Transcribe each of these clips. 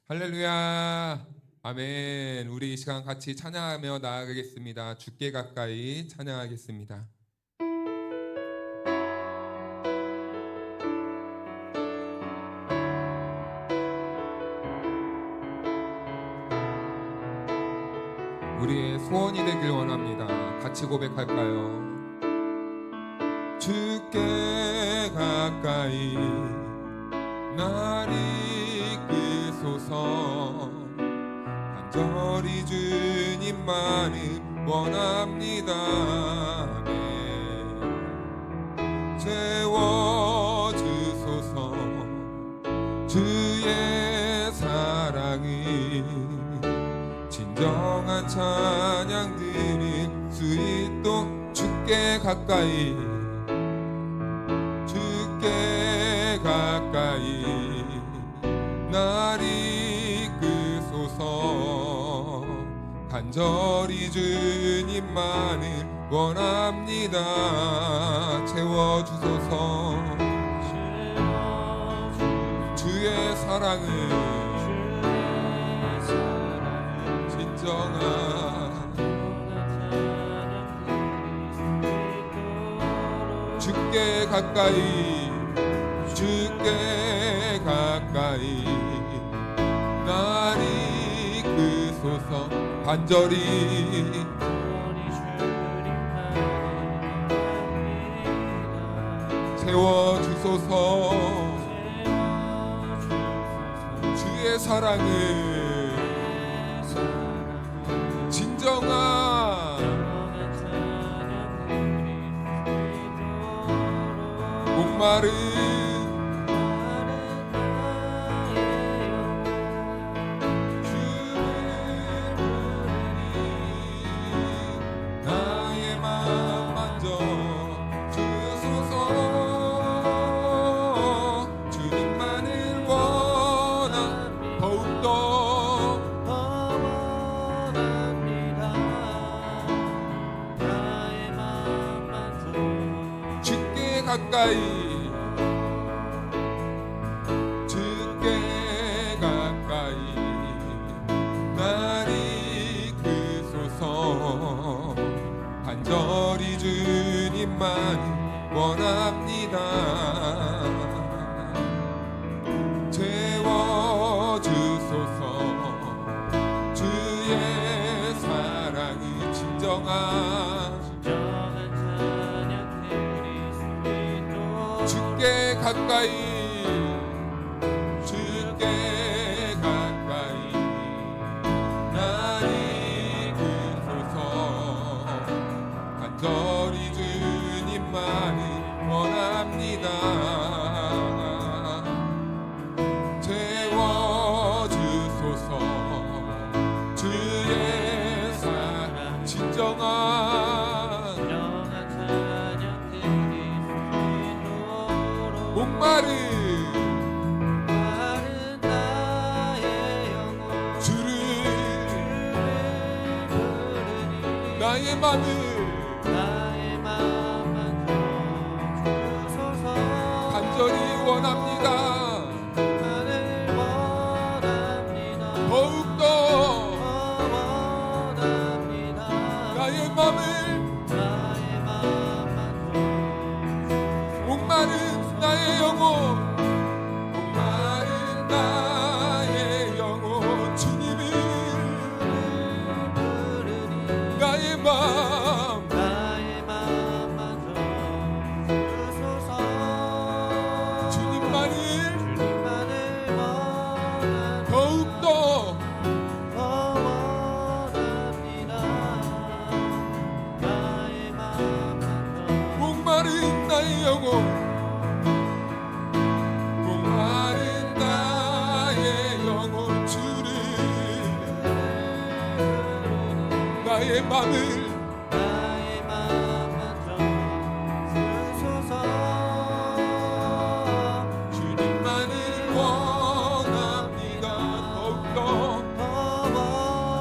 할렐루야. 아멘. 우리 이 시간 같이 찬양하며 나아가겠습니다. 주께 가까이 찬양하겠습니다. 우리의 소원이 되길 원합니다. 같이 고백할까요? 주께 가까이 날 이끄소서. 간절히 주님만을 원합니다. 채워주소서. 주의 사랑을 진정한 찬양 드릴 수 있도록 주께 가까이 날 이끄소서. 간절히 주님만을 원합니다. 채워주소서. 주의 사랑을 진정한 주께 가까이 날 이끄소서. 간절히 채워주소서. 주의 사랑을 진정한 목마른 가까이 주께 가까이 날 이끄소서. 간절히 주님만 원합니다. 채워주소서. 주의 사랑이 진정한 주께 가까이 날 이끄소서. 간절히 주님만을 원합니다. 채워주소서. 주의 사랑 진정한 목마른 나의 영혼 주를 부르니 나의 맘을 주소서. 간절히 원합니다. 더욱더 나의 맘을 목마른 나의 영혼 목마른 나의 영혼 주님을 부르니 나의 맘만 주소서. 주님만을 더욱더 원합니다. 목마른 나의 영혼 나의 맘을 주소서. 주님만을 원합니다. 더욱더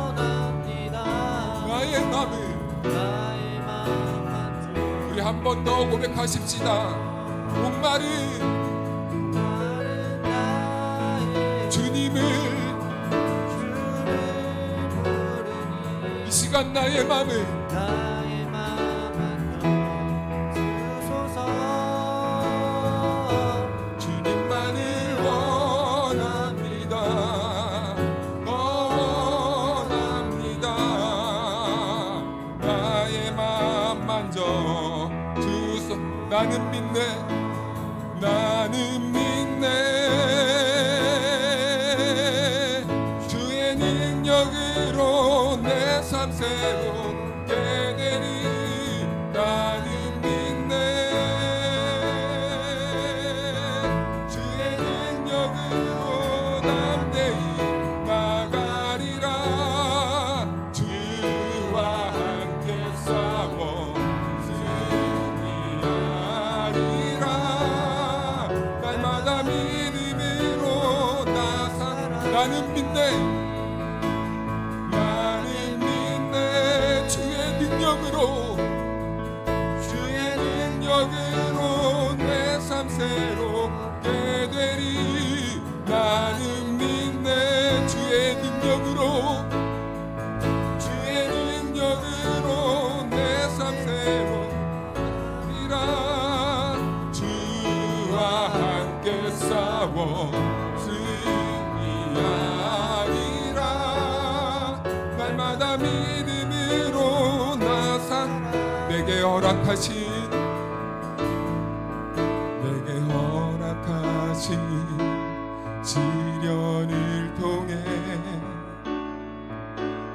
원합니다. 나의 맘을 우리 한 번 더 고백하십시다. 목마른 주님을 시간 나의 맘을 주소서. 주님만을 원합니다. 원합니다. 나의 맘 만져 주소. 나는 믿네. 나는 믿네. 주의 능력으로 내 삶 새롭게 되리. 나는 믿네. 주의 능력으로 담대히 나가리라. 주와 함께 싸워 승리하리라. 날마다 믿음으로 나는 믿네. 나는 믿네. 주의 능력으로 내 삶 새롭게 되리. 나는 믿네. 주의 능력으로 내 삶 새롭리라. 주와 함께 싸워 승리하리라. 날마다 믿음으로 나사 내게 허락하신 시련을 통해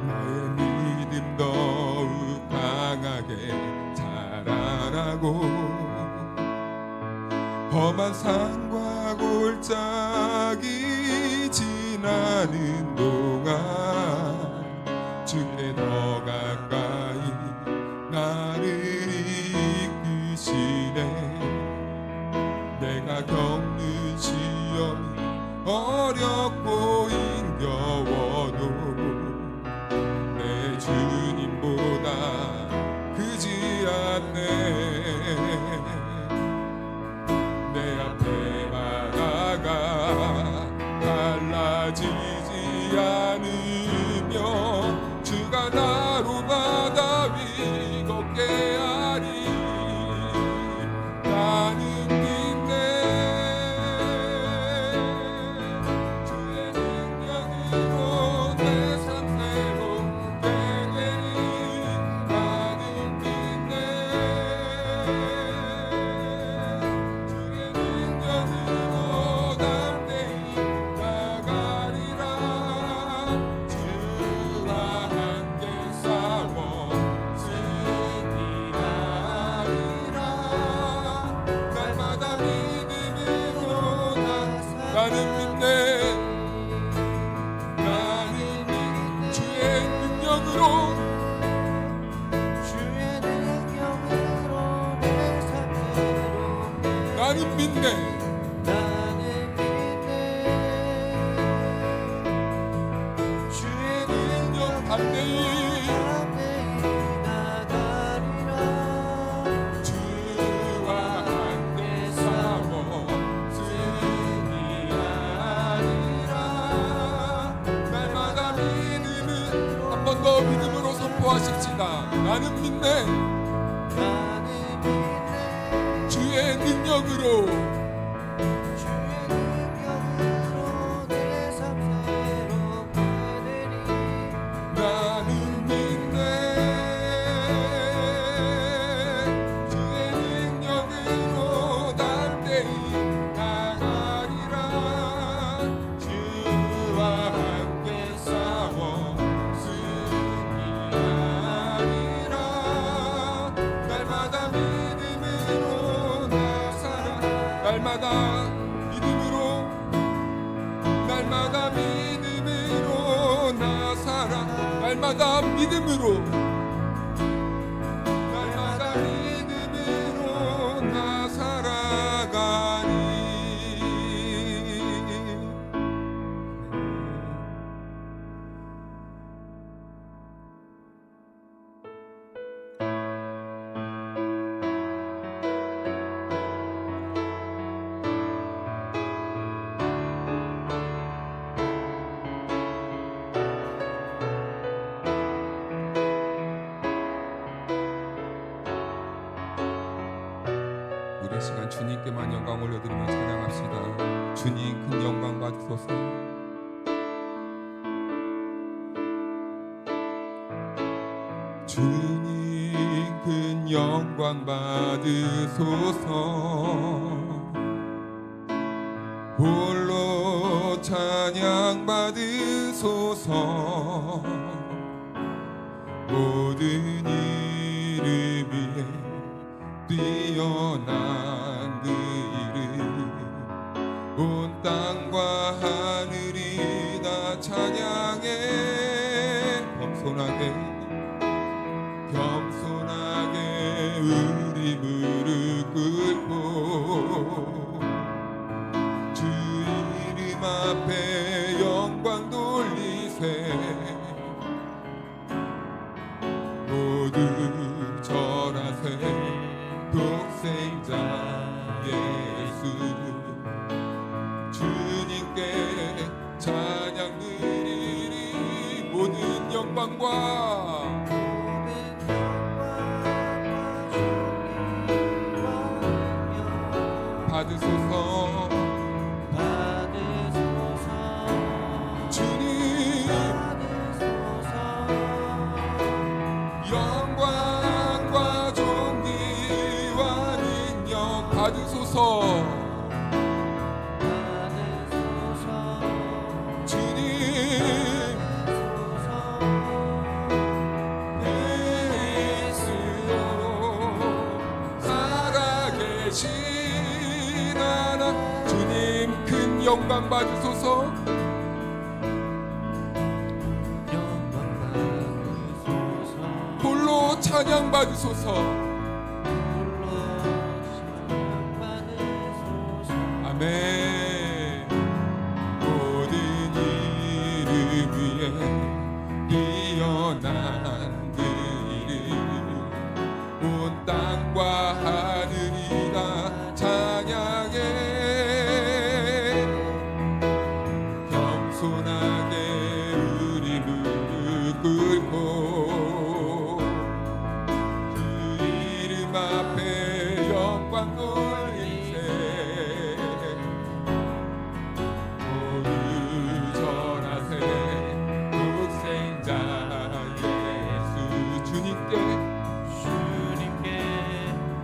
나의 믿음 더욱 강하게 자라라고. 험한 산과 골짜기 지나는 동안 주께 더 가까이 나를 이끄시네. 내가 겪는 시험이 어렵고 힘겨워도 내 주님보다 크지 않네. 내 앞에 바다가 갈라지지 않으며 주가 나로 바다 위 걷게 하리. 나는 나는 믿네. 주의 능력 담대히 나가리라. 주와 함께 싸워 승리하리라. 날마다 믿음은 한 번 더 믿음으로 선포하십시다. 나는 믿네. 주의 능력으로 내 삶 새롭게 되리. 나는 믿네. 주의 능력으로 담대히 나가리라. 주와 함께 싸워 승리하리라. 날마다 믿음으로 날마다 믿음으로 나 살아. 날마다 믿음으로 나 살아가니. 시간 주님께만 영광 올려드리며 찬양합시다. 주님 큰 영광 받으소서. 주님 큰 영광 받으소서. 홀로 찬양 받으소서. 모든 이름 위에 뛰어난 그 이름, 온 땅과 하늘이 다 찬양해. 겸손하게 우리 무릎 꿇고 주 이름 앞에 영광 돌리세. 모두 절하세. 독생자 예수 주님께 찬양 드리리. 모든 영광과 받으소서. 주님 영광과 존귀와 능력 받으소서. 주님 예수로 살아계신 하나. 주님 큰 영광 받으소서. 홀로 찬양 받으소서. 아멘. 모든 이름 위에 뛰어난 그 이름, 온 땅과 하늘이 다 찬양해. 겸손하게 우리 무릎 꿇고 그 이름 앞에 영광 돌리세. 모두 절하세. 독생자 예수 주님께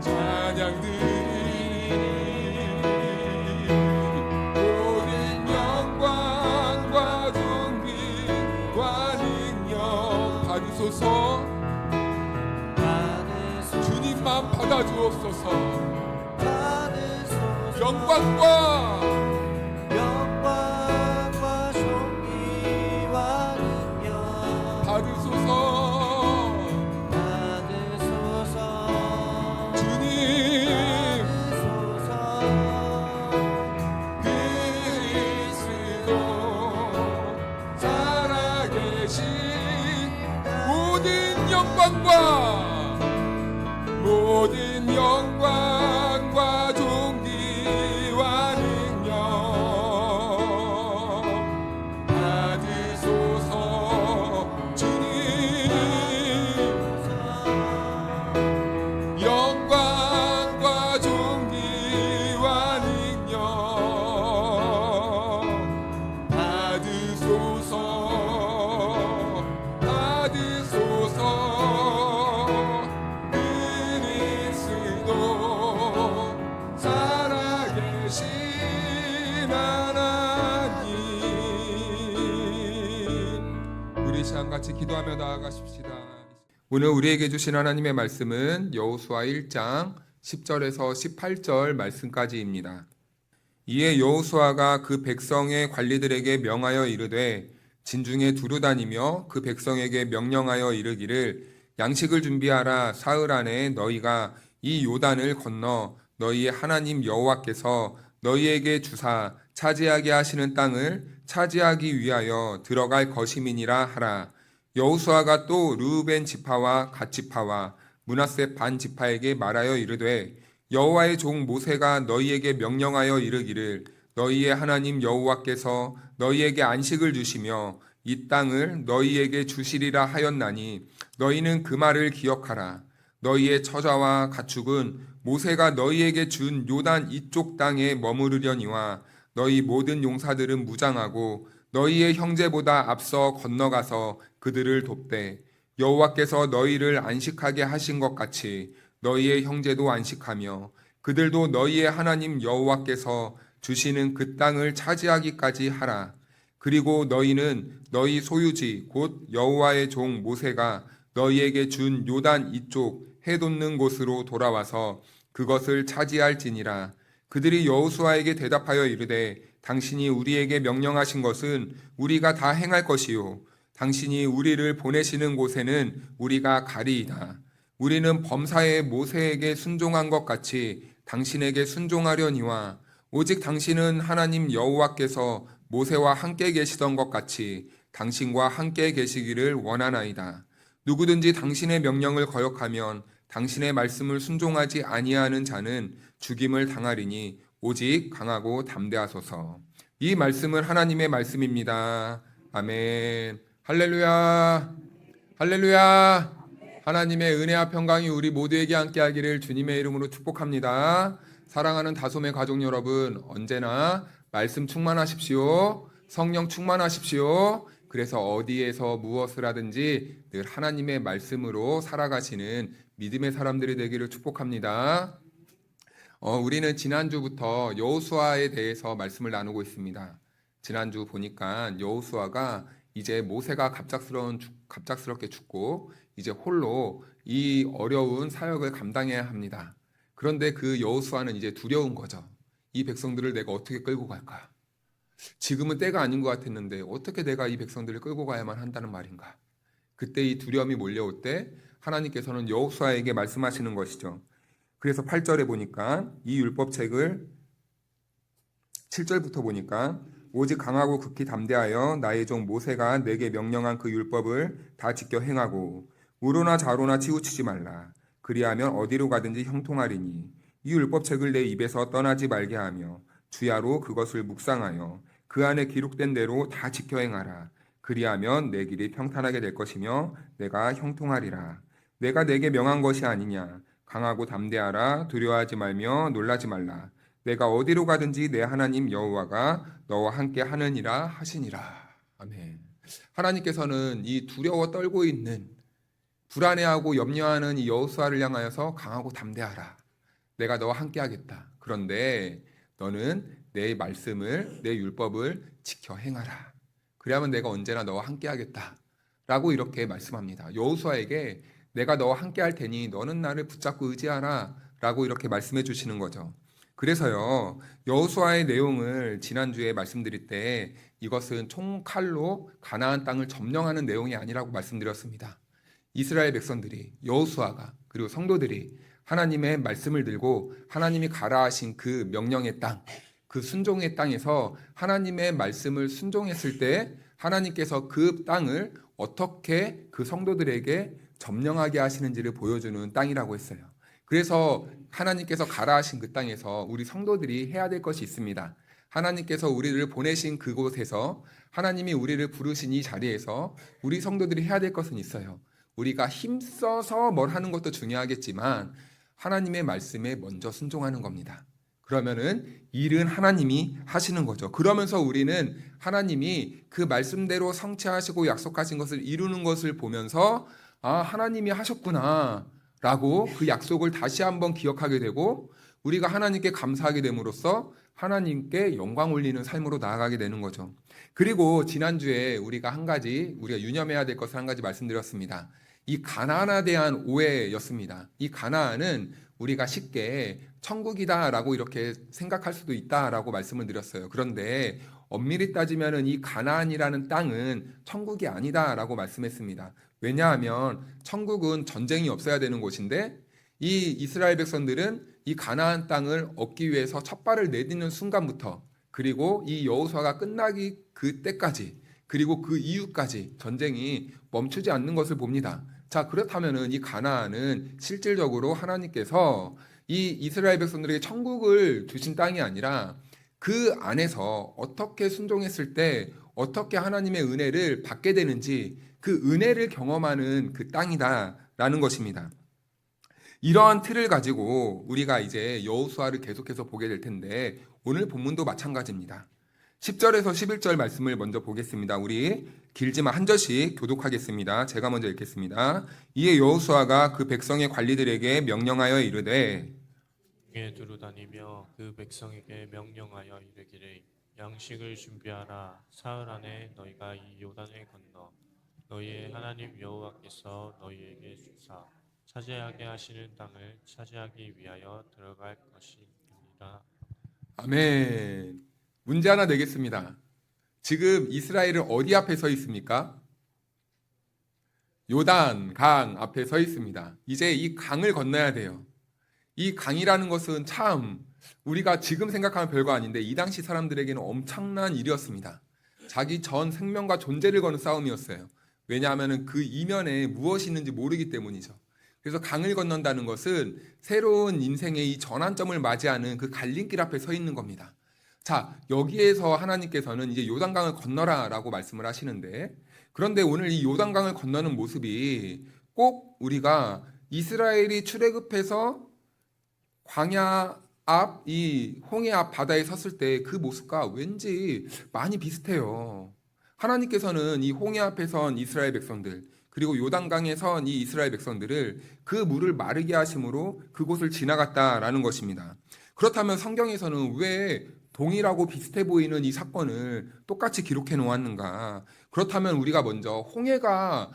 찬양 드리리. 모든 영광과 존귀와 능력 받으소서. 주님만 받아주옵소서. 영광과 존귀와 능력 받으소서. 주님 그리스도 살아계신 모든 영광과 존귀와 능력 받으소서. 주님 영광과 존귀와 능력 받으소서. 그리스도 살아계신 하나님. 우리 시간 같이 기도하며 나아가십시다. 오늘 우리에게 주신 하나님의 말씀은 여호수아 1장 10절에서 18절 말씀까지입니다. 이에 여호수아가 그 백성의 관리들에게 명하여 이르되 진중에 두루 다니며 그 백성에게 명령하여 이르기를 양식을 준비하라. 사흘 안에 너희가 이 요단을 건너 너희의 하나님 여호와께서 너희에게 주사 차지하게 하시는 땅을 차지하기 위하여 들어갈 것임이니라 하라. 여호수아가 또 르우벤 지파와 갓 지파와 므낫세 반 지파에게 말하여 이르되 여호와의 종 모세가 너희에게 명령하여 이르기를 너희의 하나님 여호와께서 너희에게 안식을 주시며 이 땅을 너희에게 주시리라 하였나니 너희는 그 말을 기억하라. 너희의 처자와 가축은 모세가 너희에게 준 요단 이쪽 땅에 머무르려니와 너희 모든 용사들은 무장하고 너희의 형제보다 앞서 건너가서 그들을 돕되 여호와께서 너희를 안식하게 하신 것 같이 너희의 형제도 안식하며 그들도 너희의 하나님 여호와께서 주시는 그 땅을 차지하기까지 하라. 그리고 너희는 너희 소유지 곧 여호와의 종 모세가 너희에게 준 요단 이쪽 해 돋는 곳으로 돌아와서 그것을 차지할지니라. 그들이 여호수아에게 대답하여 이르되 당신이 우리에게 명령하신 것은 우리가 다 행할 것이요 당신이 우리를 보내시는 곳에는 우리가 가리이다. 우리는 범사에 모세에게 순종한 것 같이 당신에게 순종하려니와 오직 당신은 하나님 여호와께서 모세와 함께 계시던 것 같이 당신과 함께 계시기를 원하나이다. 누구든지 당신의 명령을 거역하면 당신의 말씀을 순종하지 아니하는 자는 죽임을 당하리니 오직 강하고 담대하소서. 이 말씀은 하나님의 말씀입니다. 아멘. 할렐루야. 할렐루야. 하나님의 은혜와 평강이 우리 모두에게 함께하기를 주님의 이름으로 축복합니다. 사랑하는 다솜의 가족 여러분, 언제나 말씀 충만하십시오. 성령 충만하십시오. 그래서 어디에서 무엇을 하든지 늘 하나님의 말씀으로 살아가시는 믿음의 사람들이 되기를 축복합니다. 우리는 지난주부터 여호수아에 대해서 말씀을 나누고 있습니다. 지난주 보니까 여호수아가 이제 모세가 갑작스럽게 죽고 이제 홀로 이 어려운 사역을 감당해야 합니다. 그런데 그 여호수아는 이제 두려운 거죠. 이 백성들을 내가 어떻게 끌고 갈까? 지금은 때가 아닌 것 같았는데 어떻게 내가 이 백성들을 끌고 가야만 한다는 말인가? 그때 이 두려움이 몰려올 때 하나님께서는 여호수아에게 말씀하시는 것이죠. 그래서 8절에 보니까 이 율법책을 7절부터 보니까 오직 강하고 극히 담대하여 나의 종 모세가 내게 명령한 그 율법을 다 지켜 행하고 우로나 좌로나 치우치지 말라. 그리하면 어디로 가든지 형통하리니 이 율법책을 내 입에서 떠나지 말게 하며 주야로 그것을 묵상하여 그 안에 기록된 대로 다 지켜 행하라. 그리하면 내 길이 평탄하게 될 것이며 내가 형통하리라. 내가 내게 명한 것이 아니냐. 강하고 담대하라. 두려워하지 말며 놀라지 말라. 내가 어디로 가든지 내 하나님 여호와가 너와 함께 하느니라 하시니라. 아멘. 하나님께서는 이 두려워 떨고 있는 불안해하고 염려하는 이 여호수아를 향하여서 강하고 담대하라. 내가 너와 함께 하겠다. 그런데 너는 내 말씀을, 내 율법을 지켜 행하라. 그래야만 내가 언제나 너와 함께 하겠다. 라고 이렇게 말씀합니다. 여호수아에게 내가 너와 함께 할 테니 너는 나를 붙잡고 의지하라. 라고 이렇게 말씀해 주시는 거죠. 그래서요, 여호수아의 내용을 지난주에 말씀드릴 때 이것은 총칼로 가나안 땅을 점령하는 내용이 아니라고 말씀드렸습니다. 이스라엘 백성들이, 여호수아가, 그리고 성도들이 하나님의 말씀을 들고 하나님이 가라 하신 그 명령의 땅, 그 순종의 땅에서 하나님의 말씀을 순종했을 때 하나님께서 그 땅을 어떻게 그 성도들에게 점령하게 하시는지를 보여주는 땅이라고 했어요. 그래서 하나님께서 가라 하신 그 땅에서 우리 성도들이 해야 될 것이 있습니다. 하나님께서 우리를 보내신 그곳에서 하나님이 우리를 부르신 이 자리에서 우리 성도들이 해야 될 것은 있어요. 우리가 힘써서 뭘 하는 것도 중요하겠지만 하나님의 말씀에 먼저 순종하는 겁니다. 그러면은 일은 하나님이 하시는 거죠. 그러면서 우리는 하나님이 그 말씀대로 성취하시고 약속하신 것을 이루는 것을 보면서 아, 하나님이 하셨구나 라고 그 약속을 다시 한번 기억하게 되고 우리가 하나님께 감사하게 됨으로써 하나님께 영광 올리는 삶으로 나아가게 되는 거죠. 그리고 지난주에 우리가 유념해야 될 것을 한 가지 말씀드렸습니다. 이 가나안에 대한 오해였습니다. 이 가나안은 우리가 쉽게 천국이다라고 이렇게 생각할 수도 있다라고 말씀을 드렸어요. 그런데 엄밀히 따지면은 이 가나안이라는 땅은 천국이 아니다라고 말씀했습니다. 왜냐하면 천국은 전쟁이 없어야 되는 곳인데 이 이스라엘 백성들은 이 가나안 땅을 얻기 위해서 첫 발을 내딛는 순간부터 그리고 이 여호수아가 끝나기 그때까지 그리고 그 이후까지 전쟁이 멈추지 않는 것을 봅니다. 자, 그렇다면은 이 가나안은 실질적으로 하나님께서 이 이스라엘 백성들에게 천국을 주신 땅이 아니라 그 안에서 어떻게 순종했을 때 어떻게 하나님의 은혜를 받게 되는지 그 은혜를 경험하는 그 땅이다라는 것입니다. 이러한 틀을 가지고 우리가 이제 여호수아를 계속해서 보게 될 텐데 오늘 본문도 마찬가지입니다. 10절에서 11절 말씀을 먼저 보겠습니다. 우리 길지만 한 절씩 교독하겠습니다. 제가 먼저 읽겠습니다. 이에 여호수아가 그 백성의 관리들에게 명령하여 이르되 중에 두루 다니며 그 백성에게 명령하여 이르기를 양식을 준비하라. 사흘 안에 너희가 이 요단을 건너 너희의 하나님 여호와께서 너희에게 주사 차지하게 하시는 땅을 차지하기 위하여 들어갈 것이니라. 아멘. 문제 하나 내겠습니다. 지금 이스라엘은 어디 앞에 서 있습니까? 요단 강 앞에 서 있습니다. 이제 이 강을 건너야 돼요. 이 강이라는 것은 참 우리가 지금 생각하면 별거 아닌데 이 당시 사람들에게는 엄청난 일이었습니다. 자기 전 생명과 존재를 거는 싸움이었어요. 왜냐하면 그 이면에 무엇이 있는지 모르기 때문이죠. 그래서 강을 건넌다는 것은 새로운 인생의 이 전환점을 맞이하는 그 갈림길 앞에 서 있는 겁니다. 자, 여기에서 하나님께서는 이제 요단강을 건너라라고 말씀을 하시는데, 그런데 오늘 이 요단강을 건너는 모습이 꼭 우리가 이스라엘이 출애굽해서 광야 앞, 이 홍해 앞 바다에 섰을 때 그 모습과 왠지 많이 비슷해요. 하나님께서는 이 홍해 앞에 선 이스라엘 백성들, 그리고 요단강에 선 이 이스라엘 백성들을 그 물을 마르게 하심으로 그곳을 지나갔다라는 것입니다. 그렇다면 성경에서는 왜 동일하고 비슷해 보이는 이 사건을 똑같이 기록해 놓았는가? 그렇다면 우리가 먼저 홍해가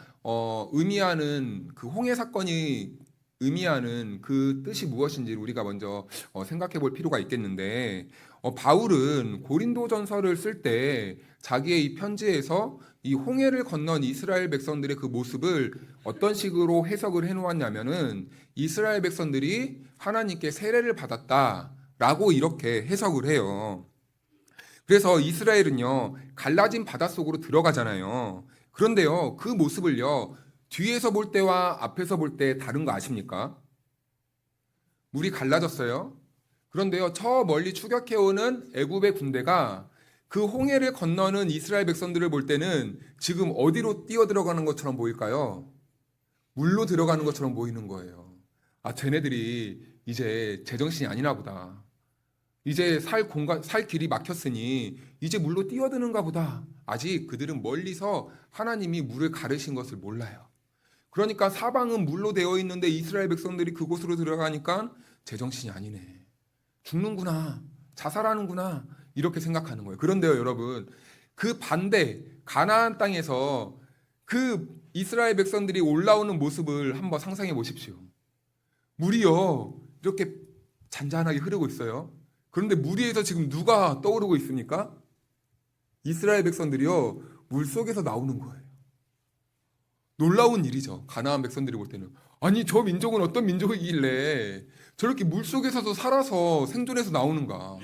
의미하는 그 홍해 사건이 의미하는 그 뜻이 무엇인지 우리가 먼저 생각해 볼 필요가 있겠는데, 바울은 고린도전서를 쓸 때 자기의 이 편지에서 이 홍해를 건넌 이스라엘 백성들의 그 모습을 어떤 식으로 해석을 해 놓았냐면은 이스라엘 백성들이 하나님께 세례를 받았다라고 이렇게 해석을 해요. 그래서 이스라엘은요, 갈라진 바닷속으로 들어가잖아요. 그런데요, 그 모습을요, 뒤에서 볼 때와 앞에서 볼 때 다른 거 아십니까? 물이 갈라졌어요. 그런데요, 저 멀리 추격해오는 애굽의 군대가 그 홍해를 건너는 이스라엘 백성들을 볼 때는 지금 어디로 뛰어 들어가는 것처럼 보일까요? 물로 들어가는 것처럼 보이는 거예요. 아, 쟤네들이 이제 제정신이 아니나 보다. 이제 살 길이 막혔으니 이제 물로 뛰어드는가 보다. 아직 그들은 멀리서 하나님이 물을 가르신 것을 몰라요. 그러니까 사방은 물로 되어 있는데 이스라엘 백성들이 그곳으로 들어가니까 제정신이 아니네. 죽는구나. 자살하는구나. 이렇게 생각하는 거예요. 그런데요, 여러분, 그 반대 가나안 땅에서 그 이스라엘 백성들이 올라오는 모습을 한번 상상해 보십시오. 물이요, 이렇게 잔잔하게 흐르고 있어요. 그런데 물 위에서 지금 누가 떠오르고 있습니까? 이스라엘 백성들이요, 물 속에서 나오는 거예요. 놀라운 일이죠. 가나안 백성들이 볼 때는. 아니, 저 민족은 어떤 민족이길래 저렇게 물 속에서도 살아서 생존해서 나오는가.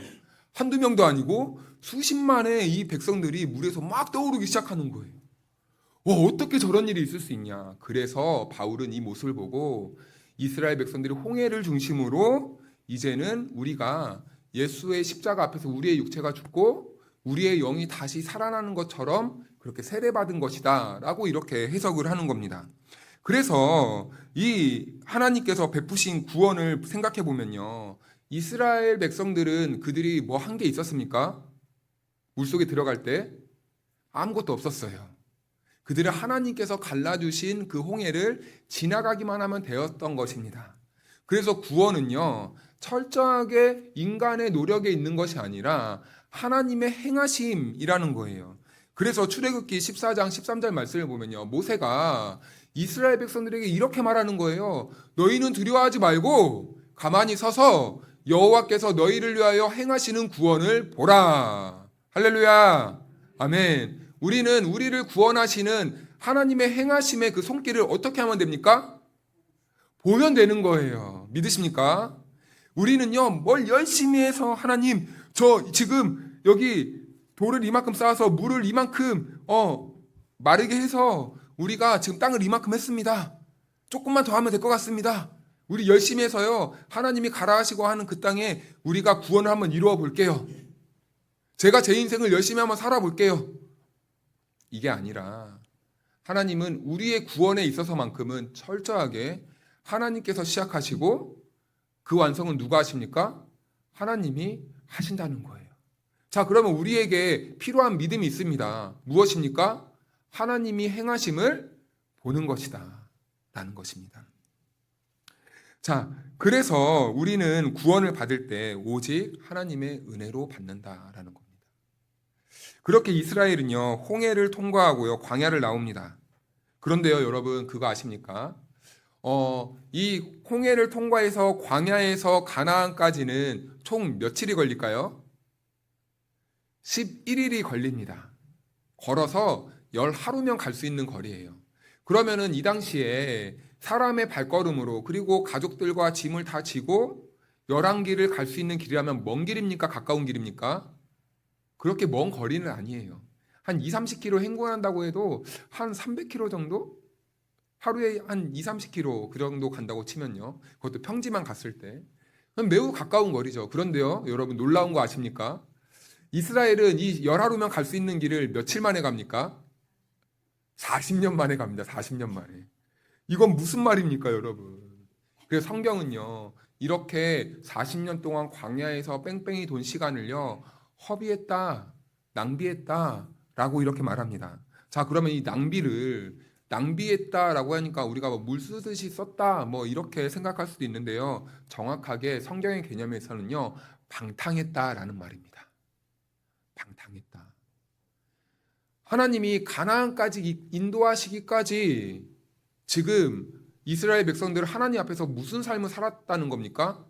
한두 명도 아니고 수십만의 이 백성들이 물에서 막 떠오르기 시작하는 거예요. 어떻게 저런 일이 있을 수 있냐. 그래서 바울은 이 모습을 보고 이스라엘 백성들이 홍해를 중심으로 이제는 우리가 예수의 십자가 앞에서 우리의 육체가 죽고 우리의 영이 다시 살아나는 것처럼 그렇게 세례받은 것이다 라고 이렇게 해석을 하는 겁니다. 그래서 이 하나님께서 베푸신 구원을 생각해 보면요, 이스라엘 백성들은 그들이 뭐 한 게 있었습니까? 물속에 들어갈 때 아무것도 없었어요. 그들은 하나님께서 갈라주신 그 홍해를 지나가기만 하면 되었던 것입니다. 그래서 구원은요, 철저하게 인간의 노력에 있는 것이 아니라 하나님의 행하심이라는 거예요. 그래서 출애굽기 14장 13절 말씀을 보면요, 모세가 이스라엘 백성들에게 이렇게 말하는 거예요. 너희는 두려워하지 말고 가만히 서서 여호와께서 너희를 위하여 행하시는 구원을 보라. 할렐루야. 아멘. 우리는 우리를 구원하시는 하나님의 행하심의 그 손길을 어떻게 하면 됩니까? 보면 되는 거예요. 믿으십니까? 우리는요, 뭘 열심히 해서 하나님, 저 지금 여기 돌을 이만큼 쌓아서 물을 이만큼 마르게 해서 우리가 지금 땅을 이만큼 했습니다. 조금만 더 하면 될 것 같습니다. 우리 열심히 해서요, 하나님이 가라 하시고 하는 그 땅에 우리가 구원을 한번 이루어 볼게요. 제가 제 인생을 열심히 한번 살아볼게요. 이게 아니라 하나님은 우리의 구원에 있어서만큼은 철저하게 하나님께서 시작하시고 그 완성은 누가 하십니까? 하나님이 하신다는 거예요. 자, 그러면 우리에게 필요한 믿음이 있습니다. 무엇입니까? 하나님이 행하심을 보는 것이다 라는 것입니다. 자, 그래서 우리는 구원을 받을 때 오직 하나님의 은혜로 받는다라는 겁니다. 그렇게 이스라엘은요, 홍해를 통과하고요, 광야를 나옵니다. 그런데요, 여러분, 그거 아십니까? 이 홍해를 통과해서 광야에서 가나안까지는 총 며칠이 걸릴까요? 11일이 걸립니다. 걸어서 10하루면 갈 수 있는 거리예요. 그러면은 이 당시에 사람의 발걸음으로 그리고 가족들과 짐을 다 지고 11길을 갈 수 있는 길이라면 먼 길입니까? 가까운 길입니까? 그렇게 먼 거리는 아니에요. 한 2-30km 행군한다고 해도 한 300km 정도? 하루에 한 2-30km 그 정도 간다고 치면요. 그것도 평지만 갔을 때. 매우 가까운 거리죠. 그런데요, 여러분 놀라운 거 아십니까? 이스라엘은 이 10하루면 갈 수 있는 길을 며칠 만에 갑니까? 40년 만에 갑니다. 40년 만에. 이건 무슨 말입니까, 여러분? 그래서 성경은요, 이렇게 40년 동안 광야에서 뺑뺑이 돈 시간을요, 허비했다, 낭비했다 라고 이렇게 말합니다. 자, 그러면 이 낭비했다라고 하니까 우리가 물 쓰듯이 썼다 뭐 이렇게 생각할 수도 있는데요, 정확하게 성경의 개념에서는요, 방탕했다라는 말입니다. 방탕했다. 하나님이 가나안까지 인도하시기까지 지금 이스라엘 백성들은 하나님 앞에서 무슨 삶을 살았다는 겁니까?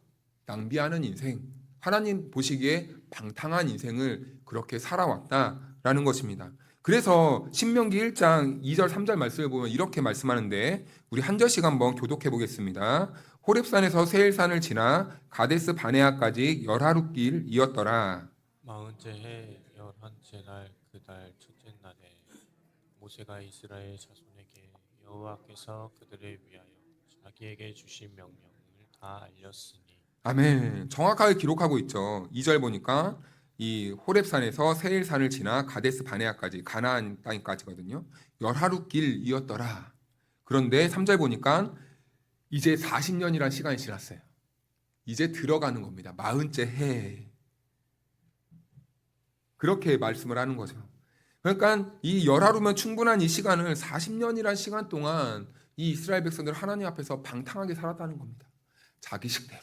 낭비하는 인생, 하나님 보시기에 방탕한 인생을 그렇게 살아왔다라는 것입니다. 그래서 신명기 1장 2절 3절 말씀을 보면 이렇게 말씀하는데, 우리 한 절씩 한번 교독해 보겠습니다. 호렙산에서 세일산을 지나 가데스 바네아까지 10하루길이었더라. 40째 해 11째 날 그달 첫째 날에 모세가 이스라엘 자손에게 여호와께서 그들을 위하여 자기에게 주신 명령을 다 알렸으니. 아멘. 정확하게 기록하고 있죠. 2절 보니까 이 호렙산에서 세일산을 지나 가데스 바네아까지, 가나안 땅까지거든요. 10하루길이었더라. 그런데 3절 보니까 이제 40년이란 시간이 지났어요. 이제 들어가는 겁니다. 40째 해. 그렇게 말씀을 하는 거죠. 그러니까 이 10하루면 충분한 이 시간을 40년이란 시간 동안 이 이스라엘 백성들 하나님 앞에서 방탕하게 살았다는 겁니다. 자기 식대로,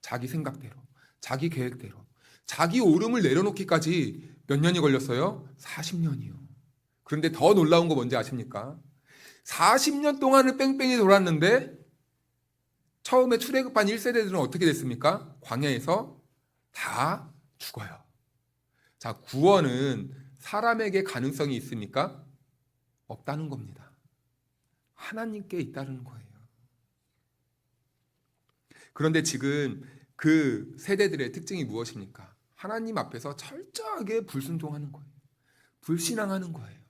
자기 생각대로, 자기 계획대로, 자기 오름을 내려놓기까지 몇 년이 걸렸어요? 40년이요. 그런데 더 놀라운 거 뭔지 아십니까? 40년 동안을 뺑뺑이 돌았는데 처음에 출애굽한 1세대들은 어떻게 됐습니까? 광야에서 다 죽어요. 자, 구원은 사람에게 가능성이 있습니까? 없다는 겁니다. 하나님께 있다는 거예요. 그런데 지금 그 세대들의 특징이 무엇입니까? 하나님 앞에서 철저하게 불순종하는 거예요. 불신앙하는 거예요.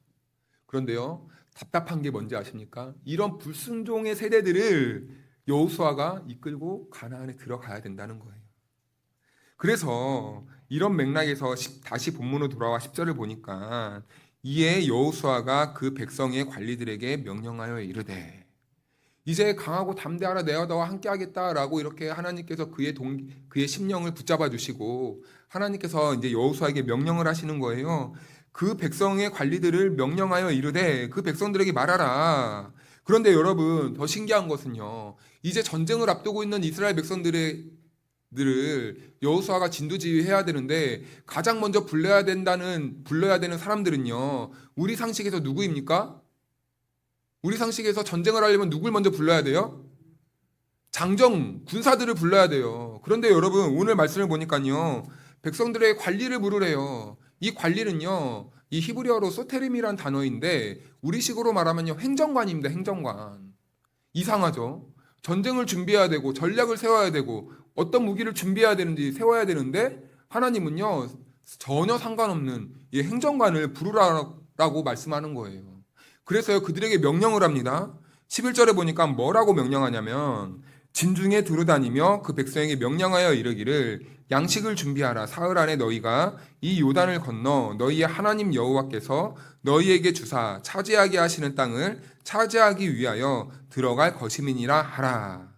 그런데요, 답답한 게 뭔지 아십니까? 이런 불순종의 세대들을 여호수아가 이끌고 가나안에 들어가야 된다는 거예요. 그래서 이런 맥락에서 다시 본문으로 돌아와 10절을 보니까, 이에 여호수아가 그 백성의 관리들에게 명령하여 이르되, 이제 강하고 담대하라, 내가 너와 함께하겠다라고 이렇게 하나님께서 그의 심령을 붙잡아 주시고 하나님께서 이제 여호수아에게 명령을 하시는 거예요. 그 백성의 관리들을 명령하여 이르되, 그 백성들에게 말하라. 그런데 여러분, 더 신기한 것은요, 이제 전쟁을 앞두고 있는 이스라엘 백성들을 여호수아가 진두지휘해야 되는데, 가장 먼저 불러야 되는 사람들은요, 우리 상식에서 누구입니까? 우리 상식에서 전쟁을 하려면 누굴 먼저 불러야 돼요? 장정, 군사들을 불러야 돼요. 그런데 여러분, 오늘 말씀을 보니까요, 백성들의 관리를 부르래요. 이 관리는요, 이 히브리어로 소테림이란 단어인데 우리식으로 말하면요, 행정관입니다. 행정관. 이상하죠? 전쟁을 준비해야 되고 전략을 세워야 되고 어떤 무기를 준비해야 되는지 세워야 되는데, 하나님은요, 전혀 상관없는 이 행정관을 부르라고 말씀하는 거예요. 그래서요, 그들에게 명령을 합니다. 11절에 보니까 뭐라고 명령하냐면, 진중에 두루다니며 그 백성에게 명령하여 이르기를, 양식을 준비하라. 사흘 안에 너희가 이 요단을 건너 너희의 하나님 여호와께서 너희에게 주사 차지하게 하시는 땅을 차지하기 위하여 들어갈 것임이니라 하라.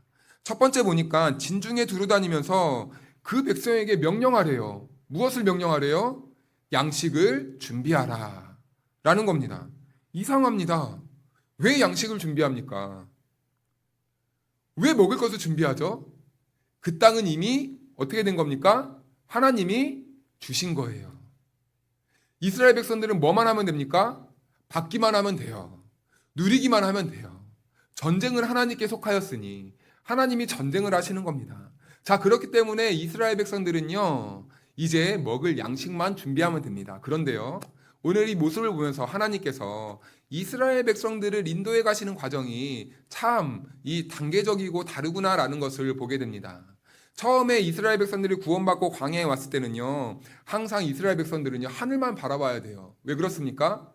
첫 번째 보니까 진중에 두루 다니면서 그 백성에게 명령하래요. 무엇을 명령하래요? 양식을 준비하라 라는 겁니다. 이상합니다. 왜 양식을 준비합니까? 왜 먹을 것을 준비하죠? 그 땅은 이미 어떻게 된 겁니까? 하나님이 주신 거예요. 이스라엘 백성들은 뭐만 하면 됩니까? 받기만 하면 돼요. 누리기만 하면 돼요. 전쟁은 하나님께 속하였으니 하나님이 전쟁을 하시는 겁니다. 자, 그렇기 때문에 이스라엘 백성들은요, 이제 먹을 양식만 준비하면 됩니다. 그런데요, 오늘 이 모습을 보면서 하나님께서 이스라엘 백성들을 인도해 가시는 과정이 참 이 단계적이고 다르구나라는 것을 보게 됩니다. 처음에 이스라엘 백성들이 구원받고 광야에 왔을 때는요, 항상 이스라엘 백성들은요, 하늘만 바라봐야 돼요. 왜 그렇습니까?